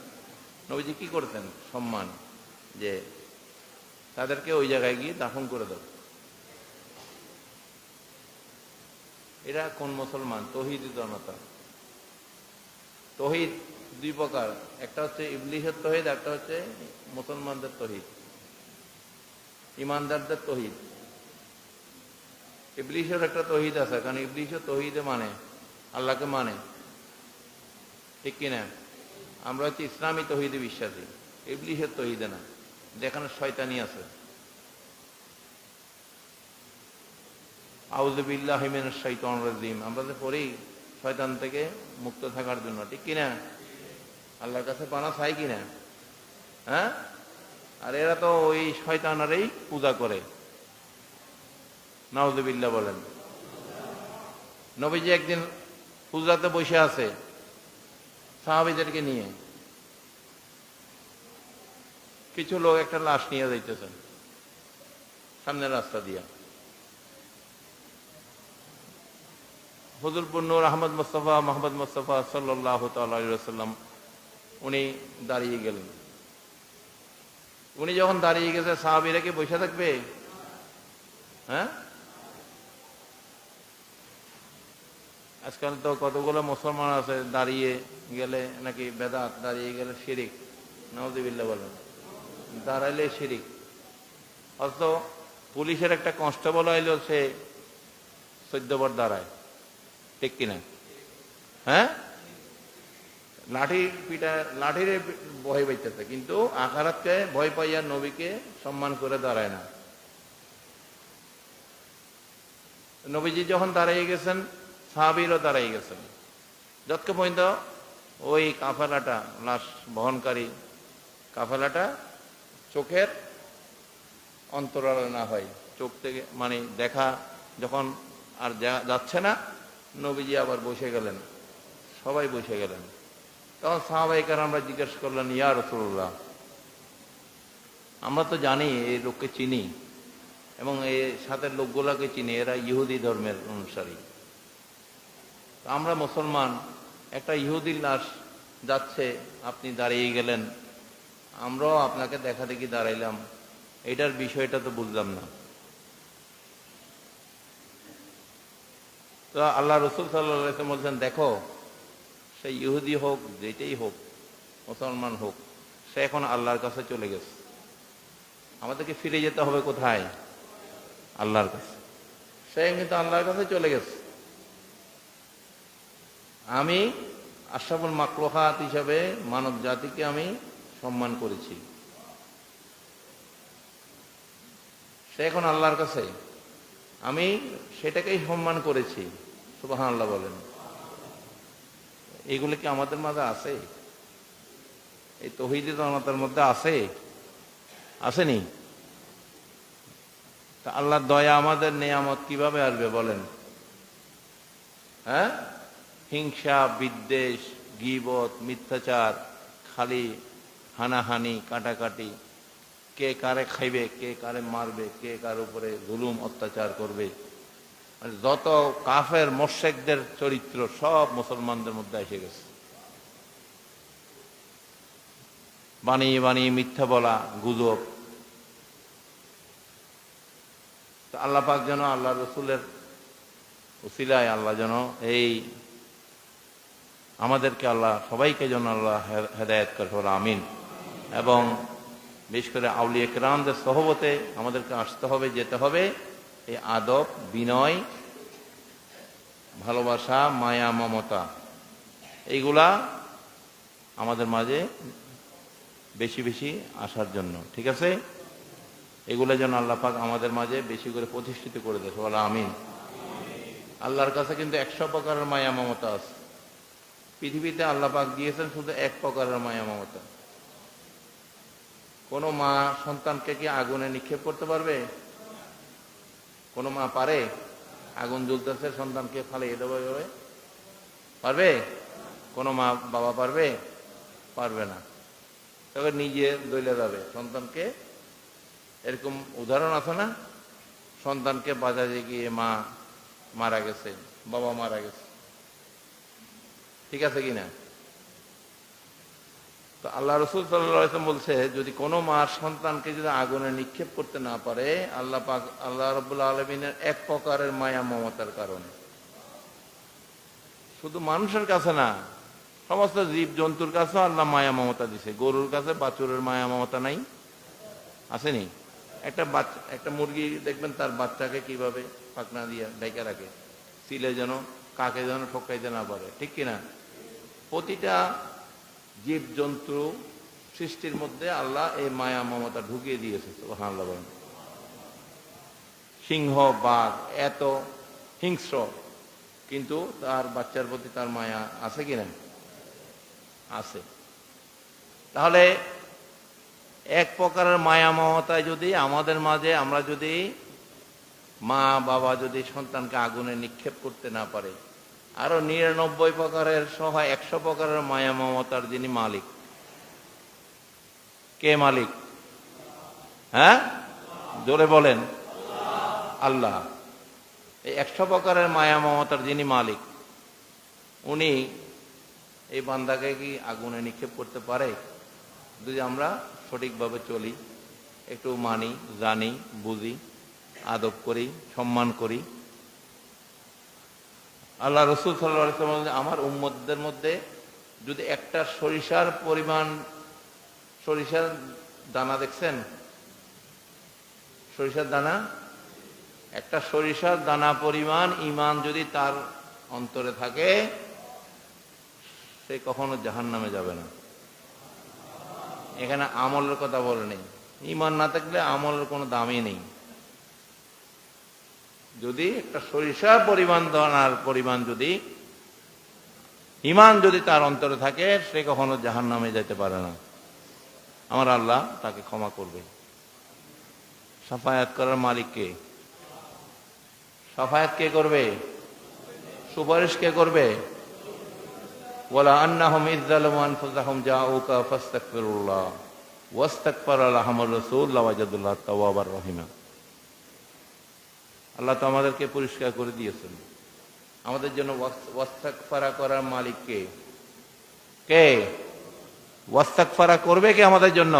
নবীজি কি করতেন? সম্মান, যে তাদেরকে ওই জায়গায় গিয়ে দাফন করে দাও। এরা কোন মুসলমান? তৌহিদি জনতা। তৌহিদ দুই প্রকার, একটা হচ্ছে ইবলিসের তৌহিদ, একটা হচ্ছে মুসলমানদের তৌহিদ, ইমানদারদের তৌহিদ। ইবলিসের একটা তৌহিদ আছে, কারণ ইবলিসের তৌহিদে মানে আল্লাহকে মানে, ঠিক কিনা? আমরা হচ্ছে ইসলামী তৌহিদে বিশ্বাসী, ইবলিসের তৌহিদে না, যেখানে শয়তানি আছে। আউযু বিল্লাহি মিনাশ শাইতানির রাজিম, আমরা যে পড়ি শয়তান থেকে মুক্ত থাকার জন্য, ঠিক কিনা? আল্লাহর কাছে পানা চাই কিনা? হ্যাঁ, আর এরা তো ওই শয়তানেরই পূজা করে। নাউযু বিল্লাহ বলেন। নবীজি একদিন হুজরাতে বসে আছে সাহাবীদেরকে নিয়ে, কিছু লোক একটা লাশ নিয়ে যাইতেছেন সামনের রাস্তা দিয়া। হুজুর নূর আহমদ মুস্তাফা মোহাম্মদ মুস্তাফা সাল্লাল্লাহু তাআলা আলাইহি ওয়াসাল্লাম উনি দাঁড়িয়ে গেলেন। উনি যখন দাঁড়িয়ে গেছে, সাহাবীরা কি বসে থাকবে? হ্যাঁ, আজকাল তো কতগুলো মুসলমান আছে দাঁড়িয়ে গেলে নাকি বেদাত, দাঁড়িয়ে গেলে শিরিক। নাউযুবিল্লাহ বলেন। দাঁড়াইলে শিরিক। অথচ পুলিশের একটা কনস্টেবল আইলো, সে 14 বার দাঁড়ায়, ঠিক কিনা? হ্যাঁ, লাঠির ভয় পাইতেছে, কিন্তু আখিরাতকে ভয় পাইয়া নবীকে সম্মান করে দাঁড়ায় না। নবীজি যখন দাঁড়িয়ে গেছেন, সাহাবীরও দাঁড়িয়ে গেছেন, যতক্ষণ পর্যন্ত ওই কাফেলাটা, লাশ বহনকারী কাফেলাটা চোখের অন্তরালে না হয়। চোখ থেকে মানে দেখা যখন আর যাচ্ছে না, নবীজি আবার বসে গেলেন, সবাই বসে গেলেন। তখন সাহাবায়ে কেরামরা জিজ্ঞেস করলেন, ইয়া রাসূলুল্লাহ, আমরা তো জানি এই লোককে চিনি এবং এই সাথের লোকগুলাকে চিনি, এরা ইহুদি ধর্মের অনুসারী, আমরা মুসলমান, একটা ইহুদির লাশ যাচ্ছে, আপনি দাঁড়িয়ে গেলেন, আমরাও আপনাকে দেখা দেখি দাঁড়াইলাম, এটার বিষয়টা তো বুঝলাম না। তো আল্লাহ রাসূল সাল্লাল্লাহু আলাইহি ওয়াসাল্লাম বলছেন, দেখো, সে ইহুদি হোক, যেটাই হোক, মুসলমান হোক, সে এখন আল্লাহর কাছে চলে গেছে। আমাদেরকে ফিরে যেতে হবে কোথায়? আল্লাহর কাছে। সে কিন্তু আল্লাহর কাছে চলে গেছে। আমি আশরাফুল মাখলুকাত হিসাবে মানব জাতিকে আমি সম্মান করেছি, সে এখন আল্লাহর কাছে, আমি সেটাকেই সম্মান করেছি। সুবহানাল্লাহ বলেন। এইগুলো কি আমাদের মাঝে আছে? এই তাওহীদ আমাদের মধ্যে আছে? আসেনি? তা আল্লাহর দয়া, আমাদের নেয়ামত কিভাবে আসবে বলেন? হ্যাঁ, হিংসা, বিদ্বেষ, গীবত, মিথ্যাচার, খালি হানাহানি, কাটাকাটি, কে কারে খাইবে, কে কারে মারবে, কে কার উপরে জুলুম অত্যাচার করবে, যত কাফের মুশরিকদের চরিত্র সব মুসলমানদের মধ্যে এসে গেছে। বানিয়ে বানিয়ে মিথ্যা বলা, গুজব। আল্লাহ পাক যেন আল্লাহ রসুলের উসিলায় আল্লাহ যেন এই আমাদেরকে, আল্লাহ সবাইকে যেন আল্লাহ হেদায়েত করে, আমিন। এবং বিশেষ করে আউলিয়া কেরামদের সহবতে আমাদেরকে আসতে হবে, যেতে হবে। এই আদব, বিনয়, ভালোবাসা, মায়া, মমতা, এইগুলা আমাদের মাঝে বেশি বেশি আসার জন্য, ঠিক আছে? এগুলো যেন আল্লাহ পাক আমাদের মাঝে বেশি করে প্রতিষ্ঠিত করে দেয়, বলা আমিন। আল্লাহর কাছে কিন্তু 100 প্রকারের মায়া মমতা আছে। পৃথিবীতে আল্লাহ পাক দিয়েছেন শুধু 1 প্রকারের মায়া মমতা। কোনো মা সন্তানকে কি আগুনে নিক্ষেপ করতে পারবে? কোনো মা পারে? আগুন জ্বলতেছে, সন্তানকে ফালিয়ে দেবে এভাবে? পারবে? কোনো মা বাবা পারবে? পারবে না। তবে নিজে জ্বলে যাবে সন্তানকে। এরকম উদাহরণ আছে না? সন্তানকে বাজারে গিয়ে মা মারা গেছে, বাবা মারা গেছে, ঠিক আছে কিনা? তো আল্লাহ রাসূল সাল্লাল্লাহু আলাইহি ওয়াসাল্লাম বলছে, যদি কোনো মা সন্তানকে যদি আগুনে নিক্ষেপ করতে না পারে, আল্লাহ পাক, আল্লাহ রাব্বুল আলামিনের 1 প্রকারের মায়া মমতার কারণে। শুধু মানুষের কাছে না, সমস্ত জীব জন্তুর কাছে আল্লাহ মায়া মমতা দিছে। গরুর কাছে বাছুরের মায়া মমতা নাই? আসেনি? একটা মুরগি দেখবেন তার বাচ্চাকে কিভাবে পাখনা দিয়ে ঢেকে রাখে, সিলে যেন কাকে যেন ঠকাইতে না পারে, ঠিক কিনা? প্রতিটা জীব জন্তু সৃষ্টির মধ্যে আল্লাহ এই মায়া মমতা ঢুকিয়ে দিয়েছে। সুবহানাল্লাহ বলেন। সিংহ, বাঘ এত হিংস্র, কিন্তু তার বাচ্চার প্রতি তার মায়া আছে কিনা? আছে। তাহলে 1 প্রকারের মায়া মমতায় যদি আমাদের মাঝে, আমরা যদি মা বাবা যদি সন্তানকে আগুনে নিক্ষেপ করতে না পারে, আরো 99 প্রকারের সহ 100 প্রকারের মায়া মমতার যিনি মালিক, কে মালিক? হ্যাঁ, জোরে বলেন। আল্লাহ। এই 100 প্রকারের মায়া মমতার যিনি মালিক, উনি এই বান্দাকে কি আগুনে নিক্ষেপ করতে পারে? যদি আমরা সঠিকভাবে চলি, একটু মানি, জানি, বুঝি, আদব করি, সম্মান করি। আল্লাহ রাসূল সাল্লাল্লাহু আলাইহি ওয়াসাল্লাম বলেন, আমার উম্মতদের মধ্যে যদি একটা সরিষার পরিমাণ, সরিষার দানা দেখছেন? সরিষার দানা, একটা সরিষার দানা পরিমাণ ঈমান যদি তার অন্তরে থাকে, সে কখনো জাহান্নামে যাবে না। এখানে আমলের কথা বলে নেই। ঈমান না থাকলে আমলের কোনো দামই নেই। যদি একটা সরিষা পরিমাণ দানার পরিমাণ যদি ঈমান যদি তার অন্তরে থাকে, সে কখনো জাহান্নামে যেতে পারে না। আমার আল্লাহ তাকে ক্ষমা করবে। শাফায়াত করার মালিক কে? শাফায়াত কে করবে? সুপারিশ কে করবে? ওয়ালা আন্নাহুম ইযযালামু আনফুসাহুম জাউকা ফাস্তাগফিরুল্লাহ ওয়াস্তাগফারা লাহুমুর রাসূল লাওয়াজাদুল্লাহ তাওয়াবার রহিমা। আল্লাহ তো আমাদেরকে পরিষ্কার করে দিয়েছেন। আমাদের জন্য ওয়াস্তাগফারা করার মালিক কে? কে ওয়াস্তাগফারা করবে কে আমাদের জন্য?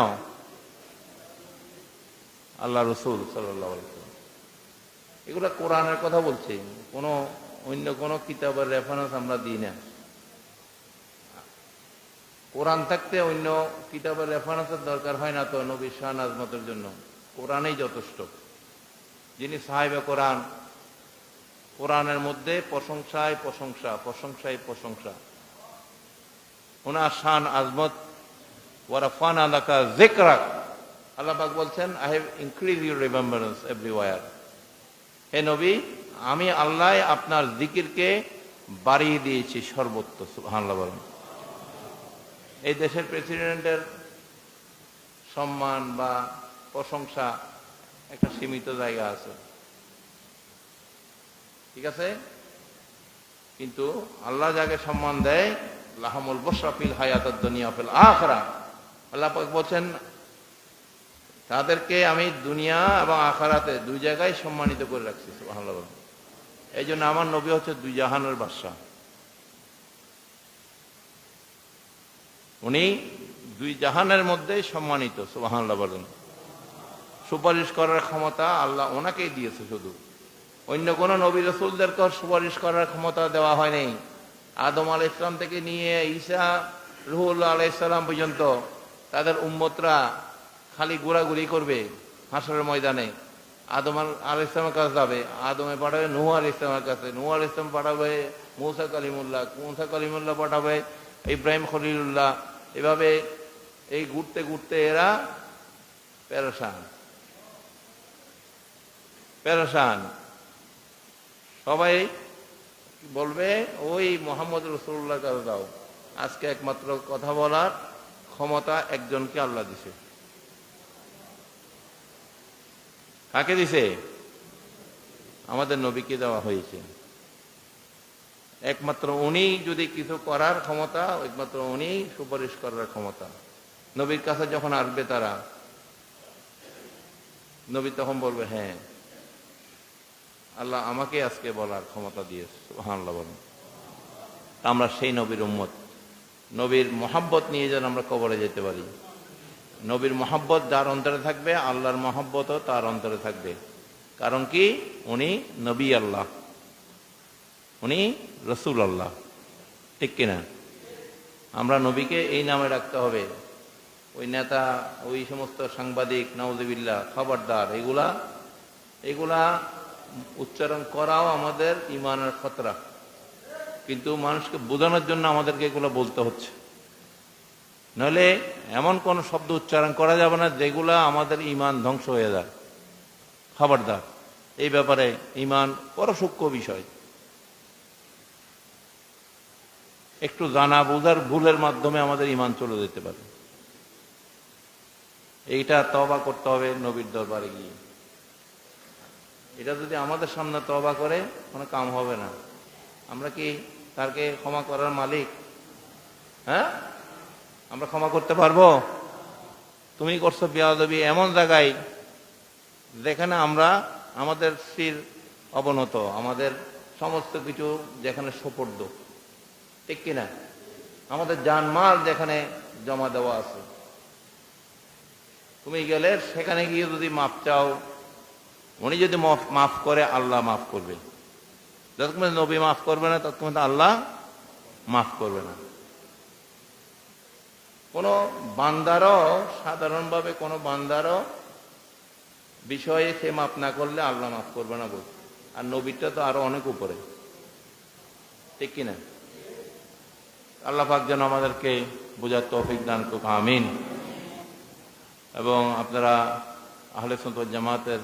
আল্লাহ রাসূল সাল্লাল্লাহু আলাইহি ওয়াসাল্লাম। এগুলা কোরআনের কথা বলছে, কোনো অন্য কোনো কিতাবের রেফারেন্স আমরা দিই না। কোরআন থাকতে অন্য কিতাবের রেফারেন্সের দরকার হয় না তো নবীর শান আজমতের জন্য। কোরআনেই যথেষ্ট। যিনি সাহেবে কোরআন, কোরআনের মধ্যে প্রশংসায় প্রশংসা, প্রশংসায় প্রশংসা। ওনার শান আজমত, ওয়ারাফানা লাকা যিকরাক। আল্লাহ পাক বলছেন, I have increase your remembrance everywhere. হে নবী, আমি আল্লাহ আপনার জিকিরকে বাড়িয়ে দিয়েছি সর্বত্র। সুবহানাল্লাহ বলেন। এই দেশের প্রেসিডেন্টের সম্মান বা প্রশংসা একটা সীমিত জায়গা আছে, ঠিক আছে, কিন্তু আল্লাহ যাকে সম্মান দেয়, লাহামুল বুশরা ফিল হায়াতাদ দুনিয়া ফিল আখিরাহ। আল্লাহ পাক বলেন, তাদেরকে আমি দুনিয়া এবং আখিরাতে দুই জায়গায় সম্মানিত করে রাখছি। সুবহানাল্লাহ। এই জন্য আমার নবী হচ্ছে দুই জাহানের বাদশা। উনি দুই জাহানের মধ্যে সম্মানিত। সুবহানাল্লাহ বলেন। সুপারিশ করার ক্ষমতা আল্লাহ ওনাকেই দিয়েছে শুধু, অন্য কোন নবী রাসূলদেরকে সুপারিশ করার ক্ষমতা দেওয়া হয়নি। আদম আলাইহিস সালাম থেকে নিয়ে ঈসা রূহুল্লাহ আলাইহিস সালাম পর্যন্ত তাদের উম্মতরা খালি ঘোরাঘুরি করবে হাসরের ময়দানে। আদম আলাইহিস সালামের কাছে যাবে, আদমে পাঠাবে নূহ আলাইহিস সালামের কাছে, নূহ আলাইহিস সালাম পাঠাবে মুসা কালিমুল্লাহ, মুসা কালিমুল্লাহ পাঠাবে ইব্রাহিম খলিলুল্লাহ। এভাবে এই ঘুরতে ঘুরতে এরা পেরেশান পেরেশান। সবাই বলবে ওই মুহাম্মদ রাসূলুল্লাহর কাছে দাও। আজকে একমাত্র কথা বলার ক্ষমতা একজনকে আল্লাহ দিছে। কাকে দিছে? আমাদের নবীকে দেওয়া হয়েছে। একমাত্র উনি যদি কিছু করার ক্ষমতা, একমাত্র উনি সুপারিশ করার ক্ষমতা। নবীর কাছে যখন আসবে তারা, নবী তখন বলবে, হ্যাঁ আল্লাহ আমাকে আজকে বলার ক্ষমতা দিয়েছে। সুবহানাল্লাহ বলেন। আমরা সেই নবীর উম্মত। নবীর মহব্বত নিয়ে যেন আমরা কবরে যেতে পারি। নবীর মহব্বত যার অন্তরে থাকবে, আল্লাহর মহব্বতও তার অন্তরে থাকবে। কারণ কি? উনি নবী আল্লাহ, উনি রসুল আল্লাহ, ঠিক কিনা? আমরা নবীকে এই নামে রাখতে হবে। ওই নেতা, ওই সমস্ত সাংবাদিক, নাউযুবিল্লাহ, খবরদার, এগুলা উচ্চারণ করাও আমাদের ইমানের খতরা। কিন্তু মানুষকে বোঝানোর জন্য আমাদেরকে এগুলো বলতে হচ্ছে। নইলে এমন কোন শব্দ উচ্চারণ করা যাবে না যেগুলা আমাদের ইমান ধ্বংস হয়ে যায়। খবরদার, এই ব্যাপারে ইমান বড় সূক্ষ্ম বিষয়। একটু জানা বোঝার ভুলের মাধ্যমে আমাদের ইমান চলে যেতে পারে। এইটা তওবা করতে হবে নবীর দরবারে গিয়ে। এটা যদি আমাদের সামনে তওবা করে, কোনো কাম হবে না। আমরা কি তাকে ক্ষমা করার মালিক? হ্যাঁ, আমরা ক্ষমা করতে পারবো? তুমি করছো বেয়াদবি এমন জায়গায় যেখানে আমরা, আমাদের শির অবনত, আমাদের সমস্ত কিছু যেখানে সোপর্দ, ঠিক কিনা? আমাদের জানমাল যেখানে জমা দেওয়া আছে, তুমি গেলে সেখানে গিয়ে যদি মাপ চাও, উনি যদি মাফ করে, আল্লাহ মাফ করবে। যতক্ষণ নবী মাফ করবে না, ততক্ষণ আল্লাহ মাফ করবে না। কোনো বান্দারও, সাধারণভাবে কোনো বান্দারও বিষয়ে সে মাফ না করলে আল্লাহ মাফ করবে না বলছে। আর নবীটা তো আরো অনেক উপরে, ঠিক কিনা? আল্লাহ পাক যেন আমাদেরকে বোঝার তৌফিক দান করুক, আমিন। এবং আপনারা আহলে সুন্নাত ওয়াল জামাতের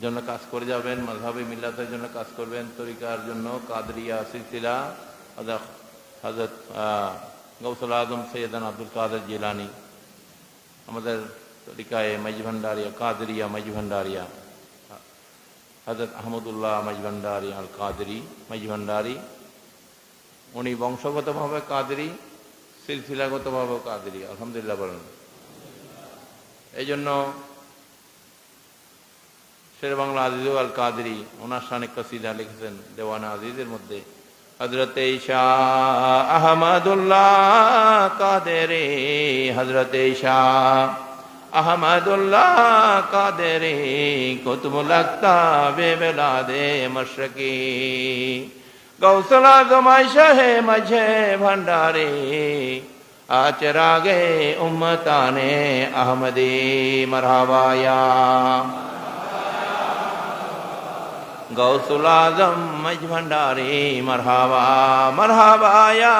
জন্য কাজ করে যাবেন, মাযহাবে মিল্লাতের জন্য কাজ করবেন, তরিকার জন্য কাদরিয়া সিলসিলা হযরত গাউসুল আজম সৈয়দানা আব্দুল কাদের জিলানী, আমাদের তরিকায় মাইজভান্ডারিয়া কাদরিয়া মাইজভান্ডারিয়া হযরত আহমদুল্লাহ মাইজভান্ডারি আল কাদরি মাইজভান্ডারি, উনি বংশগতভাবে কাদরি, সিলসিলাগতভাবে কাদরি, আলহামদুলিল্লাহ বলেন। এই জন্য শের বাংলা আজিজ আল কাদরি ওনার শানে কসিদা লিখেছেন দেওয়ানা আজিজের মধ্যে, হযরতে শাহ আহমদুল্লাহ কাদেরি, হযরতে শাহ আহমদুল্লাহ কাদেরি কুতুবুল আকতাবে বেলাদে মশরকি, গৌসুল আজম শাহে মঝে ভণ্ডারি, আচরাগে উম্মতানে আহমদি মরহাবায়া, গৌসুল আজম মঝ ভণ্ডারি মরহাবা মরহাবায়া।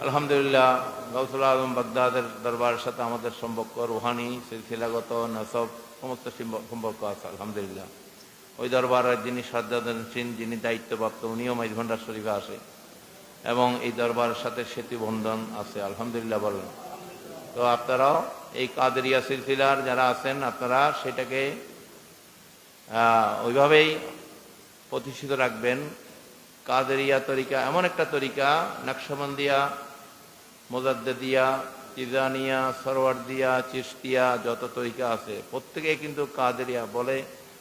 আলহামদুলিল্লাহ, গৌসুল আজম বাগদাদের দরবারের সাথে আমাদের সম্পর্ক রুহানি সিলসিলাগত নসব সমস্ত সম্পর্ক আছে আলহামদুলিল্লাহ। ওই দরবারের যিনি সাজ্জাদানশীন, যিনি দায়িত্বপ্রাপ্ত, উনিও মাইজ ভান্ডার শরীফে আসে এবং এই দরবারের সাথে সেতু বন্ধন আছে আলহামদুলিল্লাহ বলেন। তো আপনারাও এই কাদেরিয়া সিলসিলার যারা আছেন আপনারা সেটাকে ওইভাবেই প্রতিষ্ঠিত রাখবেন। কাদেরিয়া তরিকা এমন একটা তরিকা, নকশবন্দিয়া, মুজাদ্দিদিয়া, তিজানিয়া, সরওয়ার্দিয়া, চিশতিয়া, যত তরিকা আছে প্রত্যেকে কিন্তু কাদেরিয়া বলে।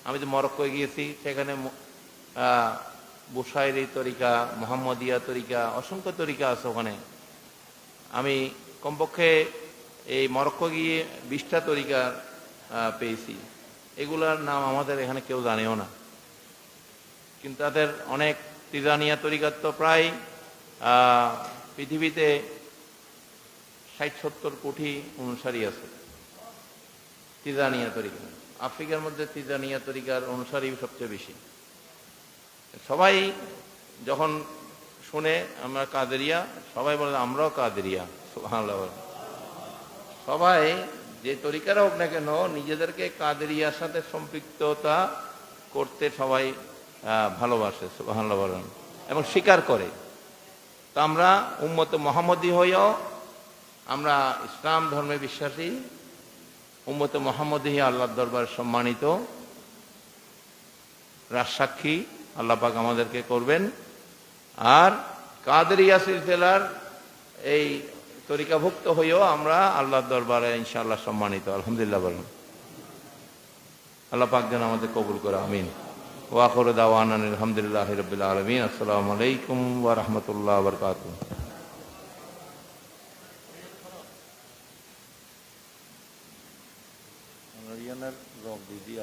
আমি তো মরক্কোয় গিয়েছি, সেখানে বুশাইরি তরিকা, মোহাম্মদিয়া তরিকা, অসংখ্য তরিকা আছে ওখানে। আমি কমপক্ষে এই মরক্কো গিয়ে 20টা তরিকা পেয়েছি। এগুলার নাম আমাদের এখানে কেউ জানেও না, কিন্তু তাদের অনেক তিজানিয়া তরিকার তো প্রায় পৃথিবীতে 60-70 কোটি অনুসারী আছে তিজানিয়া তরিকা। আফ্রিকার মধ্যে তিজানিয়া তরিকার অনুসারী সবচেয়ে বেশি। সবাই যখন শুনে আমরা কাদেরিয়া, সবাই বলে আমরাও কাদেরিয়া, সুবহানাল্লাহ। সবাই যে তরিকার হোক না কেন নিজেদেরকে কাদেরিয়ার সাথে সম্পৃক্ততা করতে সবাই ভালোবাসে, সুবহানাল্লাহ বলেন, এবং স্বীকার করে। তো আমরা উম্মতে মুহাম্মদী হইও আমরা ইসলাম ধর্মে বিশ্বাসী, উম্মতে মুহাম্মদী আল্লাহর দরবারে সম্মানিত রাজসাক্ষী আল্লাহ পাক আমাদেরকে করবেন। আর কাদেরিয়া সিলসিলার এই তরিকাভুক্ত হইও আমরা আল্লাহর দরবারে ইনশাআল্লাহ সম্মানিত, আলহামদুলিল্লাহ বলেন। আল্লাহ পাক যেন আমাদের কবুল করে, আমিন। ওয়া আখিরু দাওয়ানা আলহামদুলিল্লাহি রাব্বিল আলামিন। আসসালামু আলাইকুম ওয়া রাহমাতুল্লাহি ওয়া বারাকাতুহু। রোগ দিদি